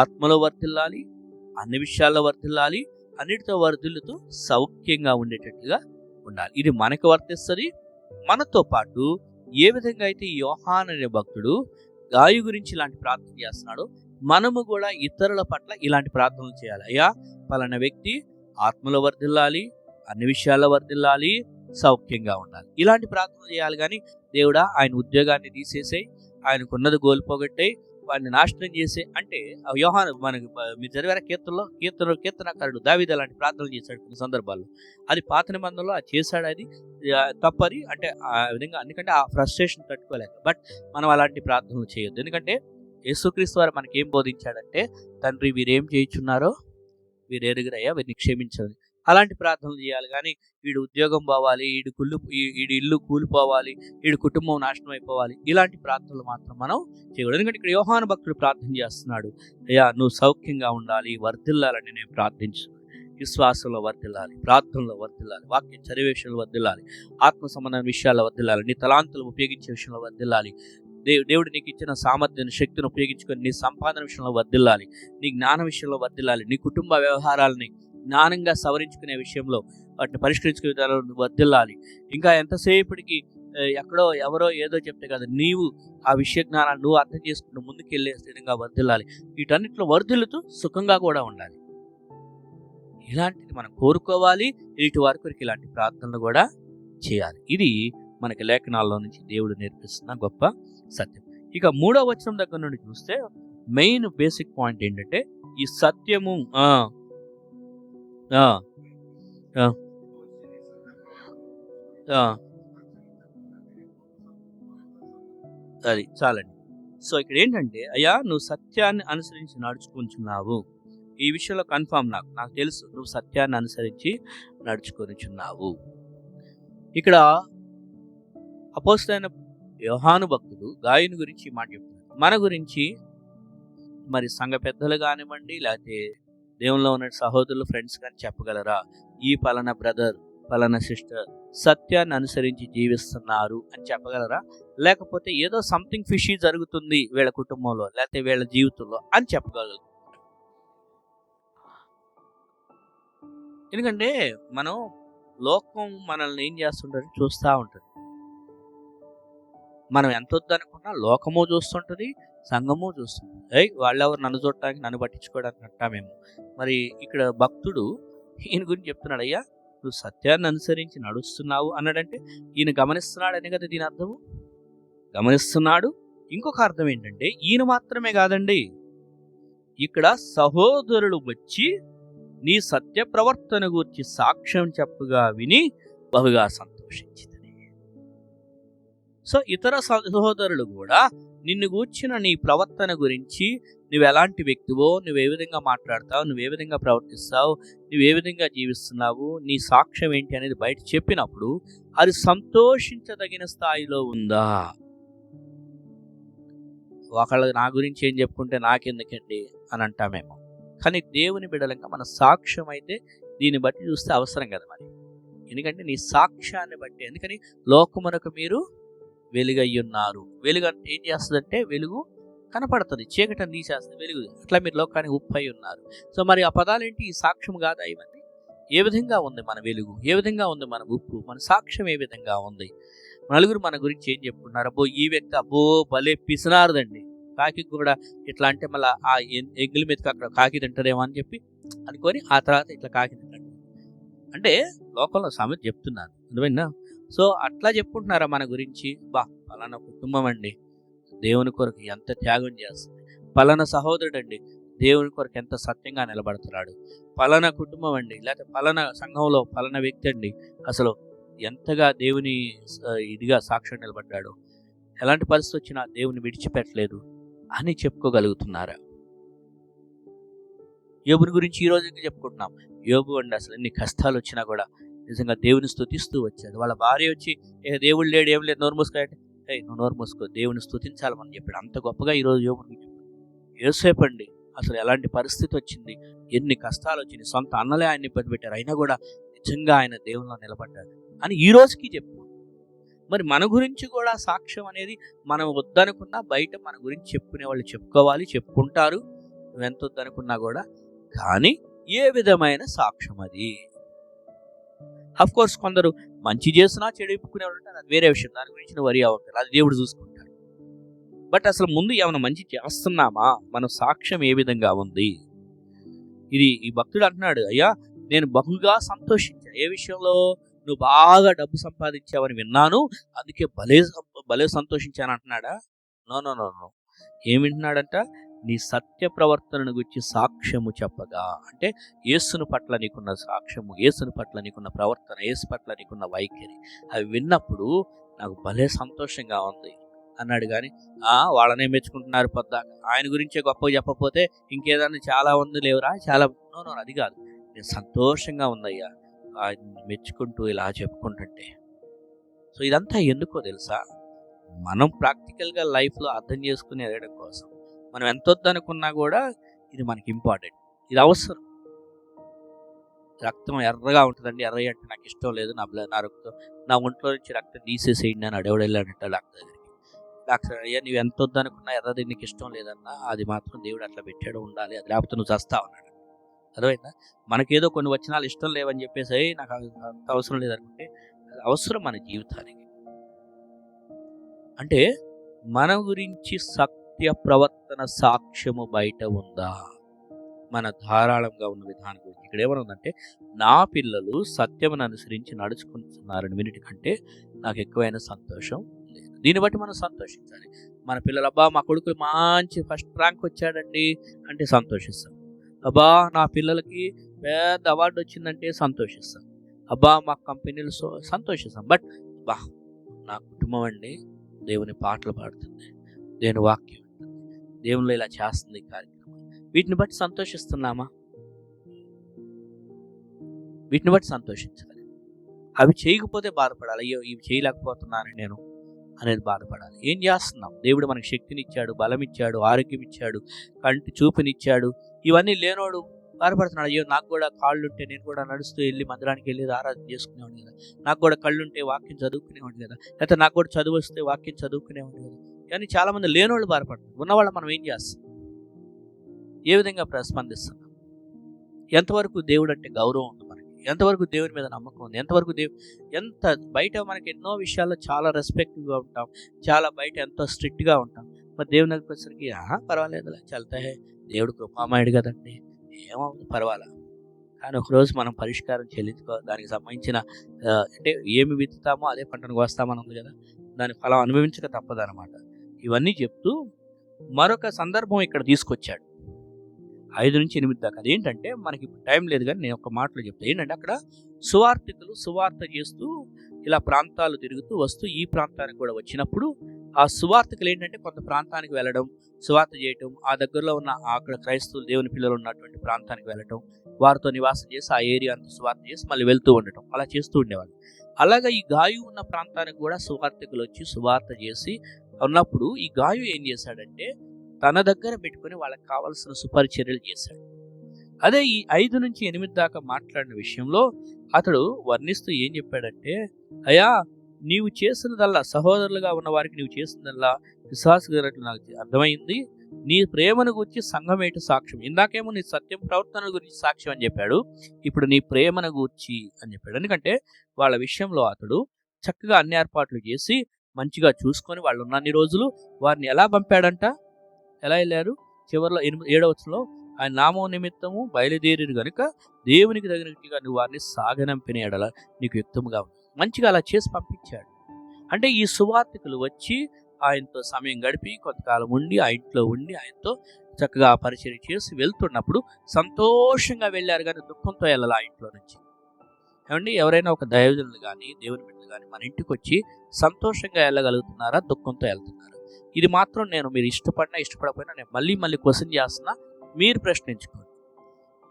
Speaker 1: ఆత్మలో వర్ధిల్లాలి, అన్ని విషయాల్లో వర్ధిల్లాలి, అన్నిటితో వర్ధిల్లుతూ సౌఖ్యంగా ఉండేటట్టుగా ఉండాలి. ఇది మనకు వర్తిస్తుంది. మనతో పాటు ఏ విధంగా అయితే యోహాను అనే భక్తుడు గాయు గురించి ఇలాంటి ప్రార్థన చేస్తున్నాడో మనము కూడా ఇతరుల పట్ల ఇలాంటి ప్రార్థనలు చేయాలి. అయ్యా పలానా వ్యక్తి ఆత్మలో వర్ధిల్లాలి, అన్ని విషయాల్లో వర్ధిల్లాలి, సౌఖ్యంగా ఉండాలి, ఇలాంటి ప్రార్థనలు చేయాలి. కానీ దేవుడా ఆయన ఉద్యోగాన్ని తీసేసాయి, ఆయనకున్నది కోల్పోగొట్టాయి, వాడిని నాశనం చేసే అంటే యోహాను మనకు మీరు చదివారా కీర్తనకారుడు దావీదు అలాంటి ప్రార్థనలు చేశాడు కొన్ని సందర్భాల్లో. అది పాత నిబంధనలో అది చేశాడు, అది తప్పది అంటే ఆ విధంగా, ఎందుకంటే ఆ ఫ్రస్ట్రేషన్ తట్టుకోలేక. బట్ మనం అలాంటి ప్రార్థనలు చేయొద్దు. ఎందుకంటే యేసుక్రీస్తు వారు మనకి ఏం బోధించాడంటే, తండ్రి వీరేం చేయుచున్నారో వీరు ఎరుగురయ్యా, వీరిని క్షమించండి, అలాంటి ప్రార్థనలు చేయాలి. కానీ వీడు ఉద్యోగం పోవాలి, వీడి ఇల్లు కూలిపోవాలి, వీడి కుటుంబం నాశనం అయిపోవాలి, ఇలాంటి ప్రార్థనలు మాత్రం మనం చేయకూడదు. ఎందుకంటే ఇక్కడ యోహాను భక్తుడు ప్రార్థన చేస్తున్నాడు, అయ్యా నువ్వు సౌఖ్యంగా ఉండాలి, వర్ధిల్లాలని నేను ప్రార్థించు. విశ్వాసంలో వర్ధిల్లాలి, ప్రార్థనలో వర్ధిల్లాలి, వాక్యం చదివే విషయంలో వర్ధిల్లాలి, ఆత్మ సంబంధమైన విషయాల్లో వర్ధిల్లాలి, నీ తలాంతులు ఉపయోగించే విషయంలో వర్ధిల్లాలి, దేవుడు నీకు ఇచ్చిన సామర్థ్యాన్ని శక్తిని ఉపయోగించుకొని నీ సంపాదన విషయంలో వర్ధిల్లాలి, నీ జ్ఞాన విషయంలో వర్ధిల్లాలి, నీ కుటుంబ వ్యవహారాలని జ్ఞానంగా సవరించుకునే విషయంలో వాటిని పరిష్కరించుకునే విధానంలో వర్ధిల్లాలి. ఇంకా ఎంతసేపటికి ఎక్కడో ఎవరో ఏదో చెప్తే కదా, నీవు ఆ విషయ జ్ఞానాన్ని నువ్వు అర్థం చేసుకుంటూ ముందుకెళ్ళే విధంగా వర్ధిల్లాలి. వీటన్నిటిలో వర్ధిల్లుతూ సుఖంగా కూడా ఉండాలి. ఇలాంటిది మనం కోరుకోవాలి. ఇటు వరకు ఇలాంటి ప్రార్థనలు కూడా చేయాలి. ఇది మనకి లేఖనాల్లో నుంచి దేవుడు నేర్పిస్తున్న గొప్ప సత్యం. ఇక 3వ వచనం దగ్గర నుండి చూస్తే మెయిన్ బేసిక్ పాయింట్ ఏంటంటే ఈ సత్యము అది చాలండి. సో ఇక్కడ ఏంటంటే, అయ్యా నువ్వు సత్యాన్ని అనుసరించి నడుచుకుంటున్నావు, ఈ విషయంలో కన్ఫామ్ నాకు తెలుసు, నువ్వు సత్యాన్ని అనుసరించి నడుచుకొనిచున్నావు. ఇక్కడ అపోస్తలుడైన యోహాను భక్తుడు గాయుని గురించి మాట చెప్తున్నాడు. మన గురించి మరి సంఘ పెద్దలు కానివ్వండి, లేకపోతే దేవుల్లో ఉన్న సహోదరులు, ఫ్రెండ్స్ కానీ చెప్పగలరా, ఈ పలానా బ్రదర్, పలానా సిస్టర్ సత్యాన్ని అనుసరించి జీవిస్తున్నారు అని చెప్పగలరా? లేకపోతే ఏదో సంథింగ్ ఫిషీ జరుగుతుంది వీళ్ళ కుటుంబంలో, లేకపోతే వీళ్ళ జీవితంలో అని చెప్పగలరు. ఎందుకంటే మనం లోకం మనల్ని ఏం చేస్తుంటుంది, చూస్తూ ఉంటుంది. మనం ఎంత వద్దనుకున్నా లోకము చూస్తుంటుంది, సంఘము చూస్తుంది. వాళ్ళెవరు నన్ను చూడటానికి, నన్ను పట్టించుకోవడానికి అంటామేమో. మరి ఇక్కడ భక్తుడు ఈయన గురించి చెప్తున్నాడు, అయ్యా నువ్వు సత్యాన్ని అనుసరించి నడుస్తున్నావు అన్నాడంటే ఈయన గమనిస్తున్నాడనే కదా దీని అర్థము. గమనిస్తున్నాడు. ఇంకొక అర్థం ఏంటంటే ఈయన మాత్రమే కాదండి, ఇక్కడ సహోదరులు వచ్చి నీ సత్య ప్రవర్తన గురించి సాక్ష్యం చెప్పగా విని బహుగా సంతోషించింది. సో ఇతర సహోదరులు కూడా నిన్ను గూర్చిన నీ ప్రవర్తన గురించి, నువ్వు ఎలాంటి వ్యక్తివో, నువ్వు ఏ విధంగా మాట్లాడతావు, నువ్వు ఏ విధంగా ప్రవర్తిస్తావు, నువ్వు ఏ విధంగా జీవిస్తున్నావు, నీ సాక్ష్యం ఏంటి అనేది బయట చెప్పినప్పుడు అది సంతోషించదగిన స్థాయిలో ఉందా? ఒకళ్ళు నా గురించి ఏం చెప్పుకుంటే నాకెందుకండి అని అంటామేమో. కానీ దేవుని బిడ్డలంగా మన సాక్ష్యం అయితే దీన్ని బట్టి చూస్తే అవసరం కదా మరి. ఎందుకంటే నీ సాక్ష్యాన్ని బట్టి, ఎందుకని లోకమునకు మీరు వెలుగయ్యున్నారు. వెలుగు అంటే ఏం చేస్తుందంటే వెలుగు కనపడుతుంది, చీకటిని తీసేస్తుంది వెలుగు. అట్లా మీరు లోకానికి ఉప్పై ఉన్నారు. సో మరి ఆ పదాలేంటి? ఈ సాక్ష్యం కాదా ఇవన్నీ? ఏ విధంగా ఉంది మన వెలుగు, ఏ విధంగా ఉంది మన ఉప్పు, మన సాక్ష్యం ఏ విధంగా ఉంది? నలుగురు మన గురించి ఏం చెప్పుకున్నారు? అబ్బో ఈ వ్యక్తి అబ్బో భలే పిసినారదండి, కాకి కూడా ఇట్లా అంటే మళ్ళీ ఆ ఎగ్గుల మీదకి అక్కడ కాకి తింటారేమో అని చెప్పి అనుకొని ఆ తర్వాత ఇట్లా కాకి తింటాడు అంటే లోకంలో సామెత చెప్తున్నారు, అర్థమైందా? సో అట్లా చెప్పుకుంటున్నారా మన గురించి? పలానా కుటుంబం అండి దేవుని కొరకు ఎంత త్యాగం చేస్తుంది, పలానా సహోదరుడు అండి దేవుని కొరకు ఎంత సత్యంగా నిలబడుతున్నాడు, పలానా కుటుంబం అండి, లేకపోతే పలానా సంఘంలో పలానా వ్యక్తి అండి అసలు ఎంతగా దేవుని ఇదిగా సాక్ష్యం నిలబడ్డాడు, ఎలాంటి పరిస్థితి వచ్చినా దేవుని విడిచిపెట్టలేదు అని చెప్పుకోగలుగుతున్నారా? యోబుని గురించి ఈ రోజు చెప్పుకుంటున్నాం. యోబు అండి అసలు ఎన్ని కష్టాలు వచ్చినా కూడా నిజంగా దేవుని స్తుతిస్తూ వచ్చాడు. వాళ్ళ భార్య వచ్చి దేవుడు లేడు, ఏం లేదు, నోరు మూసుకోండి, నువ్వు నోరు మూసుకో, దేవుని స్తుతించాలని చెప్పాడు. అంత గొప్పగా ఈరోజు యోబుని యోసేపు అండి అసలు ఎలాంటి పరిస్థితి వచ్చింది, ఎన్ని కష్టాలు వచ్చినాయి, సొంత అన్నలే ఆయన ఇబ్బంది పెట్టారు, అయినా కూడా నిజంగా ఆయన దేవునిలో నిలబడ్డాడు అని ఈ రోజుకి చెప్పు. మరి మన గురించి కూడా సాక్ష్యం అనేది మనం వద్దనుకున్నా బయట మన గురించి చెప్పుకునే వాళ్ళు చెప్పుకోవాలి, చెప్పుకుంటారు, నువ్వెంత వద్దనుకున్నా కూడా. కానీ ఏ విధమైన సాక్ష్యం అది? అఫ్ కోర్స్ కొందరు మంచి చేసినా చెడు ఇప్పుకునే వాళ్ళు ఉంటారు, అది వేరే విషయం, దాని గురించి నువ్వు వరి అవ్వకూడదు, అది దేవుడు చూసుకుంటాడు. బట్ అసలు ముందు ఏమైనా మంచి చేస్తున్నామా, మన సాక్ష్యం ఏ విధంగా ఉంది? ఇది ఈ భక్తుడు అంటున్నాడు, అయ్యా నేను బహుగా సంతోషించాను. ఏ విషయంలో? నువ్వు బాగా డబ్బు సంపాదించావని విన్నాను, అందుకే భలే సంతోషించాను అంటున్నాడా? No no no no. ఏమి వింటున్నాడంట? నీ సత్య ప్రవర్తనను గురించి సాక్ష్యము చెప్పగా, అంటే యేసుని పట్ల నీకున్న సాక్ష్యము, యేసుని పట్ల నీకున్న ప్రవర్తన, యేసు పట్ల నీకున్న వైఖరి, అవి విన్నప్పుడు నాకు భలే సంతోషంగా ఉంది అన్నాడు. కానీ వాళ్ళనే మెచ్చుకుంటున్నారు పొద్దాక, ఆయన గురించే గొప్పగా చెప్పకపోతే ఇంకేదన్నా చాలా ఉంది లేవురా, చాలా. నో అది కాదు, నేను సంతోషంగా ఉందయ్యా ఆయన మెచ్చుకుంటూ ఇలా చెప్పుకుంటుంటే. సో ఇదంతా ఎందుకో తెలుసా? మనం ప్రాక్టికల్గా లైఫ్లో అర్థం చేసుకుని ఎదగడం కోసం. మనం ఎంత వద్దనుకున్నా కూడా ఇది మనకి ఇంపార్టెంట్, ఇది అవసరం. రక్తం ఎర్రగా ఉంటుందండి, ఎర్ర అంటే నాకు ఇష్టం లేదు, నా రక్తం, నా ఒంట్లో నుంచి రక్తం తీసేసేయండి అని అడవుడు వెళ్ళాడంట డాక్టర్ దగ్గరికి. డాక్టర్ అయ్యా నువ్వు ఎంత వద్దనుకున్నా ఎర్రది నీకు ఇష్టం లేదన్నా, అది మాత్రం దేవుడు అట్లా పెట్టాడు, ఉండాలి, అది లేకపోతే నువ్వు చస్తావు అన్నాడు. అర్థమైందా? మనకేదో కొన్ని వచనాలు ఇష్టం లేవని చెప్పేసి నాకు అంత అవసరం లేదనుకుంటే అది అవసరం మన జీవితానికి. అంటే మన గురించి సత్య ప్రవర్తన సాక్ష్యము బయట ఉందా? మన ధారాళంగా ఉన్న విధానం గురించి ఇక్కడ ఏమనుందంటే, నా పిల్లలు సత్యమును అనుసరించి నడుచుకుంటున్నారని వినటి కంటే నాకు ఎక్కువైన సంతోషం లేదు. దీన్ని బట్టి మనం సంతోషించాలి. మన పిల్లలు అబ్బా మా కొడుకు మంచి ఫస్ట్ ర్యాంక్ వచ్చాడండి అంటే సంతోషిస్తాం. అబ్బా నా పిల్లలకి పెద్ద అవార్డు వచ్చిందంటే సంతోషిస్తాం. అబ్బా మా కంపెనీలు సంతోషిస్తాం. బట్ నా కుటుంబం అండి దేవుని పాటలు పాడుతుంది, దేవుని వాక్యం ఉంటుంది, దేవునిలో ఇలా చేస్తుంది కార్యక్రమం, వీటిని బట్టి సంతోషిస్తున్నామా? వీటిని బట్టి సంతోషించాలి. అవి చేయకపోతే బాధపడాలి, అయ్యో ఇవి చేయలేకపోతున్నాను నేను అనేది బాధపడాలి. ఏం చేస్తున్నాం? దేవుడు మనకి శక్తినిచ్చాడు, బలం ఇచ్చాడు, ఆరోగ్యం ఇచ్చాడు, కంటి చూపునిచ్చాడు. ఇవన్నీ లేనోడు బాధపడుతున్నాడు. అయ్యో నాకు కూడా కాళ్ళుంటే నేను కూడా నడుస్తూ వెళ్ళి మందిరానికి వెళ్ళి ఆరాధన చేసుకునేవాడిని కదా, నాకు కూడా కళ్ళుంటే వాక్యం చదువుకునేవాడిని కదా, లేకపోతే నాకు కూడా చదువు వస్తే వాక్యం చదువుకునేవాడిని కదా. కానీ చాలామంది లేనోళ్ళు బాధపడుతున్నారు. ఉన్నవాళ్ళు మనం ఏం చేస్తాం? ఏ విధంగా స్పందిస్తున్నాం? ఎంతవరకు దేవుడు అంటే గౌరవం ఉంది మనకి? ఎంతవరకు దేవుని మీద నమ్మకం ఉంది? ఎంతవరకు ఎంత బయట మనకి ఎన్నో విషయాల్లో చాలా రెస్పెక్టివ్గా ఉంటాం, చాలా బయట ఎంతో స్ట్రిక్ట్గా ఉంటాం. మరి దేవుని దగ్గరికి వచ్చేసరికి పర్వాలేదులే చల్తాహే, దేవుడు కృపామయుడు కదండి, ఏమవుతుంది పర్వాలా. కానీ ఒకరోజు మనం పరిష్కారం దానికి సంబంధించిన అంటే ఏమి విత్తుతామో అదే పంటను కోస్తామని ఉంది కదా, దాని ఫలం అనుభవించక తప్పదనమాట. ఇవన్నీ చెప్తూ మరొక సందర్భం ఇక్కడ తీసుకొచ్చాడు 5 నుంచి 8 దాకా. అదేంటంటే మనకి ఇప్పుడు టైం లేదు, కానీ నేను ఒక మాటలో చెప్తాను. ఏంటంటే అక్కడ సువార్థికులు సువార్త చేస్తూ ఇలా ప్రాంతాలు తిరుగుతూ వస్తూ ఈ ప్రాంతానికి కూడా వచ్చినప్పుడు ఆ సువార్థికులు ఏంటంటే కొంత ప్రాంతానికి వెళ్ళడం, సువార్త చేయటం, ఆ దగ్గరలో ఉన్న అక్కడ క్రైస్తవులు దేవుని పిల్లలు ఉన్నటువంటి ప్రాంతానికి వెళ్ళటం, వారితో నివాసం చేసి ఆ ఏరియా అంతా సువార్త చేసి మళ్ళీ వెళ్తూ ఉండటం, అలా చేస్తూ ఉండేవాళ్ళు. అలాగా ఈ గాయు ఉన్న ప్రాంతానికి కూడా సువార్థికులు వచ్చి సువార్త చేసి ఉన్నప్పుడు ఈ గాయు ఏం చేశాడంటే తన దగ్గర పెట్టుకుని వాళ్ళకి కావాల్సిన సుపరిచర్యలు చేశాడు. అదే ఈ 5 నుంచి 8 దాకా మాట్లాడిన విషయంలో అతడు వర్ణిస్తూ ఏం చెప్పాడంటే, అయ్యా నీవు చేసినదల్లా, సహోదరులుగా ఉన్న వారికి నీవు చేసినదల్లా విశ్వాసగలట్లు నాకు అర్థమైంది. నీ ప్రేమను గురించి సంఘం ఏంటి సాక్ష్యం. ఇందాకేమో నీ సత్యం ప్రవర్తన గురించి సాక్ష్యం అని చెప్పాడు, ఇప్పుడు నీ ప్రేమను గూర్చి అని చెప్పాడు. ఎందుకంటే వాళ్ళ విషయంలో అతడు చక్కగా అన్ని ఏర్పాట్లు చేసి మంచిగా చూసుకొని వాళ్ళు ఉన్నన్ని రోజులు వారిని ఎలా పంపాడంట, ఎలా వెళ్ళారు? చివరిలో 7వ వచనంలో ఆయన నామం నిమిత్తము బయలుదేరిరు గనుక దేవునికి తగినట్టుగా నువ్వు వారిని సాగనంపిన ఎడల నీకు యుక్తముగా ఉంది. మంచిగా అలా చేసి పంపించాడు. అంటే ఈ సువార్థికులు వచ్చి ఆయనతో సమయం గడిపి కొంతకాలం ఉండి ఆ ఇంట్లో ఉండి ఆయనతో చక్కగా పరిచయం చేసి వెళ్తున్నప్పుడు సంతోషంగా వెళ్ళారు, కానీ దుఃఖంతో వెళ్ళాలి ఆ ఇంట్లో నుంచి. ఏమండి, ఎవరైనా ఒక దైవజనులు కానీ దేవుని బిడ్డలు కానీ మన ఇంటికి వచ్చి సంతోషంగా వెళ్ళగలుగుతున్నారా, దుఃఖంతో వెళ్తున్నారా? ఇది మాత్రం మీరు ఇష్టపడినా ఇష్టపడకపోయినా నేను మళ్ళీ క్వశ్చన్ చేస్తున్నా, మీరు ప్రశ్నించుకోండి.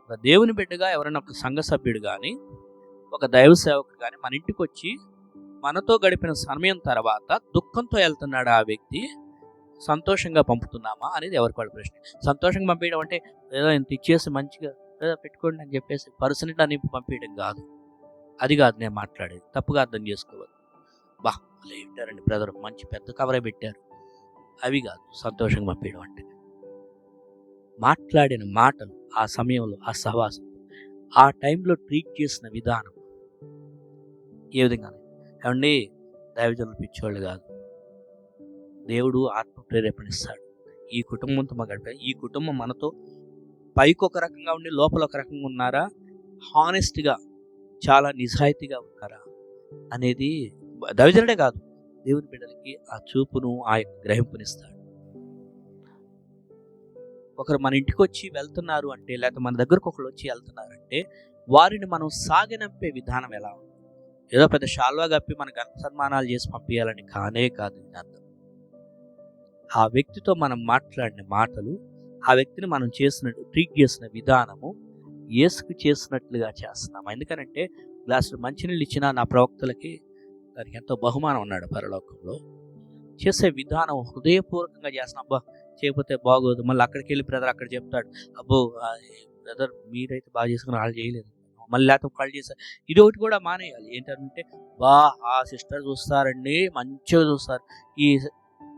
Speaker 1: ఒక దేవుని బిడ్డగా ఎవరైనా ఒక సంఘ సభ్యుడు కానీ ఒక దైవ సేవకుడు కానీ మన ఇంటికి వచ్చి మనతో గడిపిన సమయం తర్వాత దుఃఖంతో వెళ్తున్నాడా ఆ వ్యక్తి, సంతోషంగా పంపుతున్నామా అనేది ఎవరికి వాళ్ళు ప్రశ్న. సంతోషంగా పంపించడం అంటే ఏదో ఇంత ఇచ్చేసి మంచిగా ఏదో పెట్టుకోండి అని చెప్పేసి పర్సనల్ అని పంపించడం కాదు. అది కాదు నేను మాట్లాడేది, తప్పుగా అర్థం చేసుకోవద్దు. అలా పెట్టారండి బ్రదర్, మంచి పెద్ద కవరే పెట్టారు, అవి కాదు సంతోషంగా పంపించడం అంటే. మాట్లాడిన మాటలు, ఆ సమయంలో ఆ సహవాసం, ఆ టైంలో ట్రీట్ చేసిన విధానం ఏ విధంగా. ఏమండి, దైవజనులు పిచ్చోళ్ళు కాదు, దేవుడు ఆత్మ ప్రేరేపణిస్తాడు. ఈ కుటుంబంతో మా గడిపే, ఈ కుటుంబం మనతో పైకి ఒక రకంగా ఉండి లోపల ఒక రకంగా ఉన్నారా, హానెస్ట్గా చాలా నిజాయితీగా ఉన్నారా అనేది దైవజనుడే కాదు దేవుని బిడ్డలకి ఆ చూపును ఆ యొక్క గ్రహింపునిస్తాడు. ఒకరు మన ఇంటికి వచ్చి వెళ్తున్నారు అంటే, లేకపోతే మన దగ్గరకు ఒకరు వచ్చి వెళ్తున్నారంటే వారిని మనం సాగనంపే విధానం ఎలా ఉంది? ఏదో పెద్ద షాల్వా కప్పి మనకు సన్మానాలు చేసి పంపించాలని కానే కాదు అర్థం. ఆ వ్యక్తితో మనం మాట్లాడిన మాటలు, ఆ వ్యక్తిని మనం ట్రీట్ చేసిన విధానము యేసుకు చేసినట్లుగా చేస్తున్నాం. ఎందుకనంటే గ్లాసులు మంచినీళ్ళు ఇచ్చిన నా ప్రవక్తలకి దానికి ఎంతో బహుమానం ఉన్నాడు పరలోకంలో. చేసే విధానం హృదయపూర్వకంగా చేస్తున్నాం. అబ్బా చేయకపోతే బాగోదు, మళ్ళీ అక్కడికి వెళ్ళి బ్రదర్ అక్కడ చెప్తాడు, అబ్బో బ్రదర్ మీరైతే బాగా చేసుకుని వాళ్ళు చేయలేదు, మళ్ళీ లేకపోతే వాళ్ళు చేశారు. ఇది ఒకటి కూడా మానేయాలి. ఏంటంటే ఆ సిస్టర్ చూస్తారండి, మంచిగా చూస్తారు,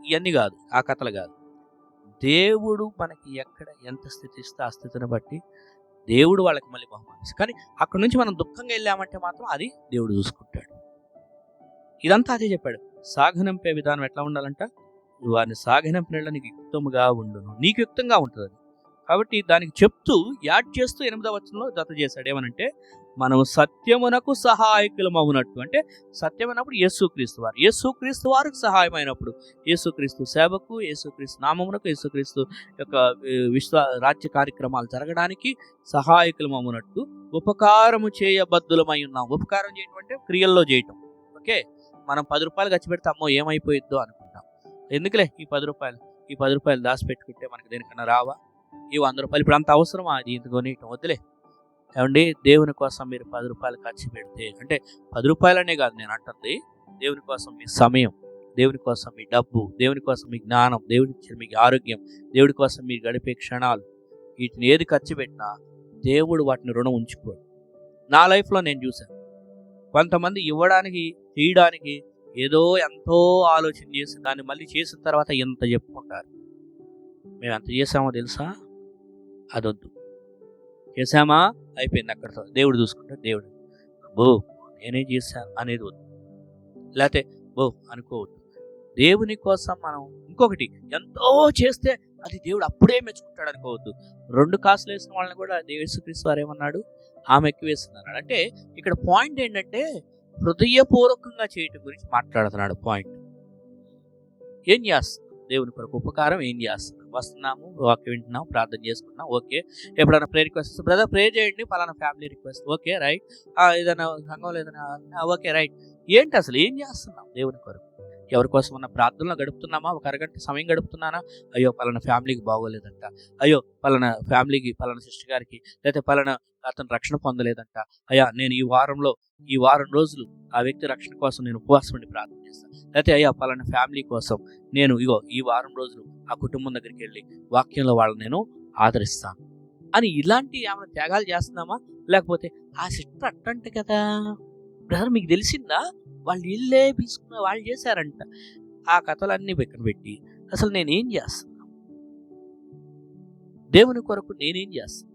Speaker 1: ఇవన్నీ కాదు, ఆ కథలు కాదు. దేవుడు మనకి ఎక్కడ ఎంత స్థితి ఇస్తే ఆ స్థితిని బట్టి దేవుడు వాళ్ళకి మళ్ళీ బహుమానిస్తాడు. కానీ అక్కడ నుంచి మనం దుఃఖంగా వెళ్ళామంటే మాత్రం అది దేవుడు చూసుకుంటాడు. ఇదంతా అదే చెప్పాడు. సాగనంపే విధానం ఎట్లా ఉండాలంట, వారిని సాగనంపిన నీకు యుక్తముగా ఉండును, నీకు యుక్తంగా ఉంటుంది. కాబట్టి దానికి చెప్తూ యాడ్ చేస్తూ 8వ వచనంలో జత చేశాడు. ఏమనంటే మనం సత్యమునకు సహాయకులమవునట్టు. అంటే సత్యం అన్నప్పుడు యేసుక్రీస్తు వారు, యేసుక్రీస్తు వారికి సహాయమైనప్పుడు యేసుక్రీస్తు సేవకు, యేసుక్రీస్తు నామమునకు, యేసుక్రీస్తు యొక్క రాజ్య కార్యక్రమాలు జరగడానికి సహాయకులమవునట్టు ఉపకారము చేయబద్దులమై ఉన్నాం. ఉపకారం చేయటం అంటే క్రియల్లో చేయటం. ఓకే, మనం 10 రూపాయలు ఖర్చు పెడితే అమ్మో ఏమైపోయిద్దో అనుకుంటాం. ఎందుకులే ఈ 10 రూపాయలు దాచిపెట్టుకుంటే మనకి దేనికన్నా రావా, ఈ 100 రూపాయలు ఇప్పుడు అంత అవసరమా అది ఇంత కొనియటం, వద్దులే. ఏమండి, దేవుని కోసం మీరు 10 రూపాయలు ఖర్చు పెడితే, అంటే 10 రూపాయలనే కాదు నేను అంటుంది, దేవుని కోసం మీ సమయం, దేవుని కోసం మీ డబ్బు, దేవుని కోసం మీ జ్ఞానం, దేవుని మీకు ఆరోగ్యం, దేవుడి కోసం మీరు గడిపే క్షణాలు, వీటిని ఏది ఖర్చు పెట్టినా దేవుడు వాటిని రుణం ఉంచుకోడు. నా లైఫ్లో నేను చూశాను, కొంతమంది ఇవ్వడానికి చేయడానికి ఏదో ఎంతో ఆలోచన చేసి దాన్ని మళ్ళీ చేసిన తర్వాత ఎంత చెప్పుకుంటారు. మేము ఎంత చేసామో తెలుసా? అదొద్దు. చేసామా అయిపోయింది, అక్కడితో దేవుడు చూసుకుంటాడు. దేవుడు బో నేనేం చేశాను అనేది వద్దు, లేకపోతే బో అనుకోవద్దు. దేవుని కోసం మనం ఇంకొకటి ఎంతో చేస్తే అది దేవుడు అప్పుడే మెచ్చుకుంటాడు అనుకోవద్దు. 2 కాసులు వేసిన వాళ్ళని కూడా యేసుక్రీస్తు వారు ఏమన్నాడు? ఆమె ఎక్కువ వేస్తున్నాడు. అంటే ఇక్కడ పాయింట్ ఏంటంటే హృదయపూర్వకంగా చేయటం గురించి మాట్లాడుతున్నాడు. పాయింట్ ఏం చేస్తున్నాం దేవుని కొరకు ఉపకారం ఏం చేస్తున్నాం? వస్తున్నాము, వాక్యం వింటున్నాం, ప్రార్థన చేసుకున్నాం, ఓకే. ఎప్పుడైనా ప్రేయర్ రిక్వెస్ట్ బ్రదర్ ప్రే చేయండి, పలానా ఫ్యామిలీ రిక్వెస్ట్, ఓకే రైట్. ఏదైనా సంఘం ఏదైనా ఓకే రైట్. ఏంటి అసలు ఏం చేస్తున్నాం దేవుని కొరకు? ఎవరి కోసం ఉన్న ప్రార్థనలో గడుపుతున్నామా? ఒక అరగంట సమయం గడుపుతున్నానా? అయ్యో పలానా ఫ్యామిలీకి బాగోలేదంట, అయ్యో పలానా ఫ్యామిలీకి పలానా సిస్టర్ గారికి లేకపోతే పలానా అతను రక్షణ పొందలేదంట, అయ్యా నేను ఈ వారం రోజులు ఆ వ్యక్తి రక్షణ కోసం నేను ఉపవాసం ఉండి ప్రార్థన చేస్తాను, లేకపోతే అయ్యా పలానా ఫ్యామిలీ కోసం నేను ఈ వారం రోజులు ఆ కుటుంబం దగ్గరికి వెళ్ళి వాక్యంలో వాళ్ళని నేను ఆదరిస్తాను అని ఇలాంటి ఏమైనా త్యాగాలు చేస్తున్నామా? లేకపోతే ఆ సిస్టర్ అట్టంట కదా బ్రదర్ మీకు తెలిసిందా, వాళ్ళు ఇల్లే తీసుకున్న వాళ్ళు చేశారంట, ఆ కథలన్నీ పక్కన పెట్టి అసలు నేనేం చేస్తున్నా, దేవుని కొరకు నేనేం చేస్తున్నా,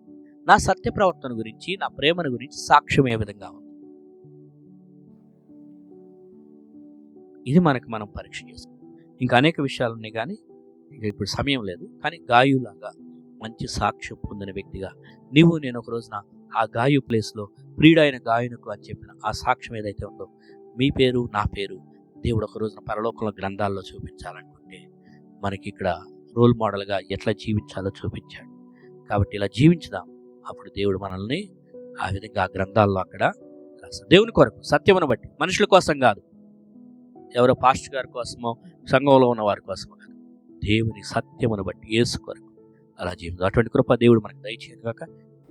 Speaker 1: నా సత్య ప్రవర్తన గురించి నా ప్రేమను గురించి సాక్ష్యం ఏ విధంగా ఉంది? ఇది మనకు మనం పరీక్ష చేసుకోం. ఇంకా అనేక విషయాలు ఉన్నాయి కానీ ఇప్పుడు సమయం లేదు. కానీ గాయులాగా మంచి సాక్ష్యం పొందిన వ్యక్తిగా నీవు నేను ఒక రోజున ఆ గాయు ప్లేస్లో ప్రియుడైన గాయునకు అని చెప్పిన ఆ సాక్ష్యం ఏదైతే ఉందో మీ పేరు నా పేరు దేవుడు ఒక రోజున పరలోకంలో గ్రంథాల్లో చూపించాలనుకుంటే మనకి ఇక్కడ రోల్ మోడల్గా ఎట్లా జీవించాలో చూపించాడు. కాబట్టి ఇలా జీవించుదాం. అప్పుడు దేవుడు మనల్ని ఆ విధంగా ఆ గ్రంథాల్లో అక్కడ రాస్తాడు. దేవుని కొరకు సత్యమును బట్టి, మనుషుల కోసం కాదు, ఎవరో పాస్టర్ గారి కోసమో సంఘంలో ఉన్న వారి కోసమో కాదు, దేవుని సత్యమును బట్టి యేసు కొరకు అలా జీవితం. అటువంటి కృప దేవుడు మనకు దయచేయను గాక.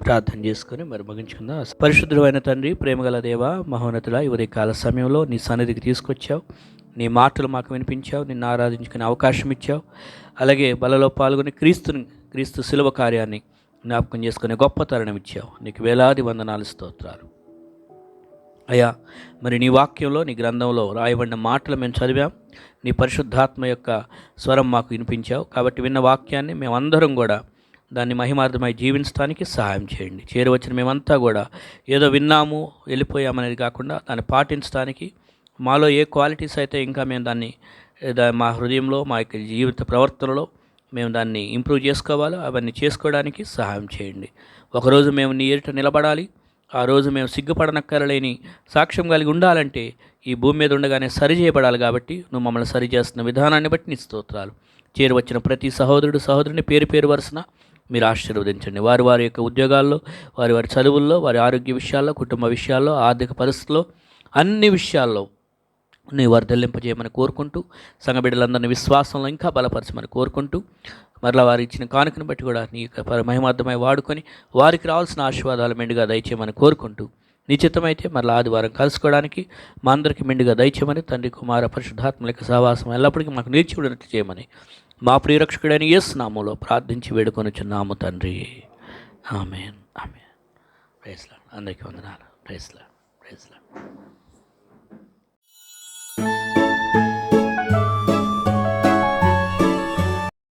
Speaker 1: ప్రార్థన చేసుకుని మరి ముగించుకుందాం. పరిశుద్ధుడైన తండ్రి, ప్రేమగల దేవ, మహోన్నతుడా, ఈ ఉదయకాల సమయంలో నీ సన్నిధికి తీసుకొచ్చావు, నీ మాటలు మాకు వినిపించావు, నిన్ను ఆరాధించుకునే అవకాశం ఇచ్చావు. అలాగే బలలో పాల్గొని క్రీస్తు శిలువ కార్యాన్ని జ్ఞాపకం చేసుకునే గొప్ప తరుణం ఇచ్చావు. నీకు వేలాది వందనాలు, స్తోత్రాలు అయ్యా. మరి నీ వాక్యంలో నీ గ్రంథంలో రాయబడిన మాటలు మేము చదివాం, నీ పరిశుద్ధాత్మ యొక్క స్వరం మాకు వినిపించావు. కాబట్టి విన్న వాక్యాన్ని మేమందరం కూడా దాన్ని మహిమార్థమై జీవించడానికి సహాయం చేయండి. చేరవచ్చిన మేమంతా కూడా ఏదో విన్నాము వెళ్ళిపోయామనేది కాకుండా దాన్ని పాటించడానికి మాలో ఏ క్వాలిటీస్ అయితే ఇంకా మేము దాన్ని మా హృదయంలో మా యొక్క జీవిత ప్రవర్తనలో మేము దాన్ని ఇంప్రూవ్ చేసుకోవాలో అవన్నీ చేసుకోవడానికి సహాయం చేయండి. ఒకరోజు మేము నీ ఎదుట నిలబడాలి. ఆ రోజు మేము సిగ్గుపడనక్కరలేని సాక్ష్యం కలిగి ఉండాలంటే ఈ భూమి మీద ఉండగానే సరి చేయబడాలి. కాబట్టి నువ్వు మమ్మల్ని సరి చేస్తున్న విధానాన్ని బట్టి నీ స్తోత్రాలు. చేరువచ్చిన ప్రతి సహోదరుడు సహోదరుని పేరు వరుసన మీరు ఆశీర్వదించండి. వారి యొక్క ఉద్యోగాల్లో, వారి చదువుల్లో, వారి ఆరోగ్య విషయాల్లో, కుటుంబ విషయాల్లో, ఆర్థిక పరిస్థితుల్లో, అన్ని విషయాల్లో నీ వర్ధలింపజేయమని కోరుకుంటూ, సంఘ బిడ్డలందరినీ విశ్వాసంలో ఇంకా బలపరచమని కోరుకుంటూ, మరలా వారు ఇచ్చిన కానుకను బట్టి కూడా నీ యొక్క మహిమార్థమై వాడుకొని వారికి రావాల్సిన ఆశీర్వాదాలు మెండుగా దయచేయమని కోరుకుంటూ, నిశ్చితమైతే మరలా ఆదివారం కలుసుకోవడానికి మా అందరికీ మెండుగా దయచేయమని, తండ్రి కుమార పరిశుద్ధాత్మ యొక్క సహవాసం ఎల్లప్పటికీ మాకు నిలిచి ఉండేట్లు చేయమని మా ప్రియరక్షకుడైన యేసు నామములో ప్రార్థించి వేడుకొనుచున్నాము తండ్రి. Amen, amen. Praise Lord. అందరికీ వందనాలు. Praise lord.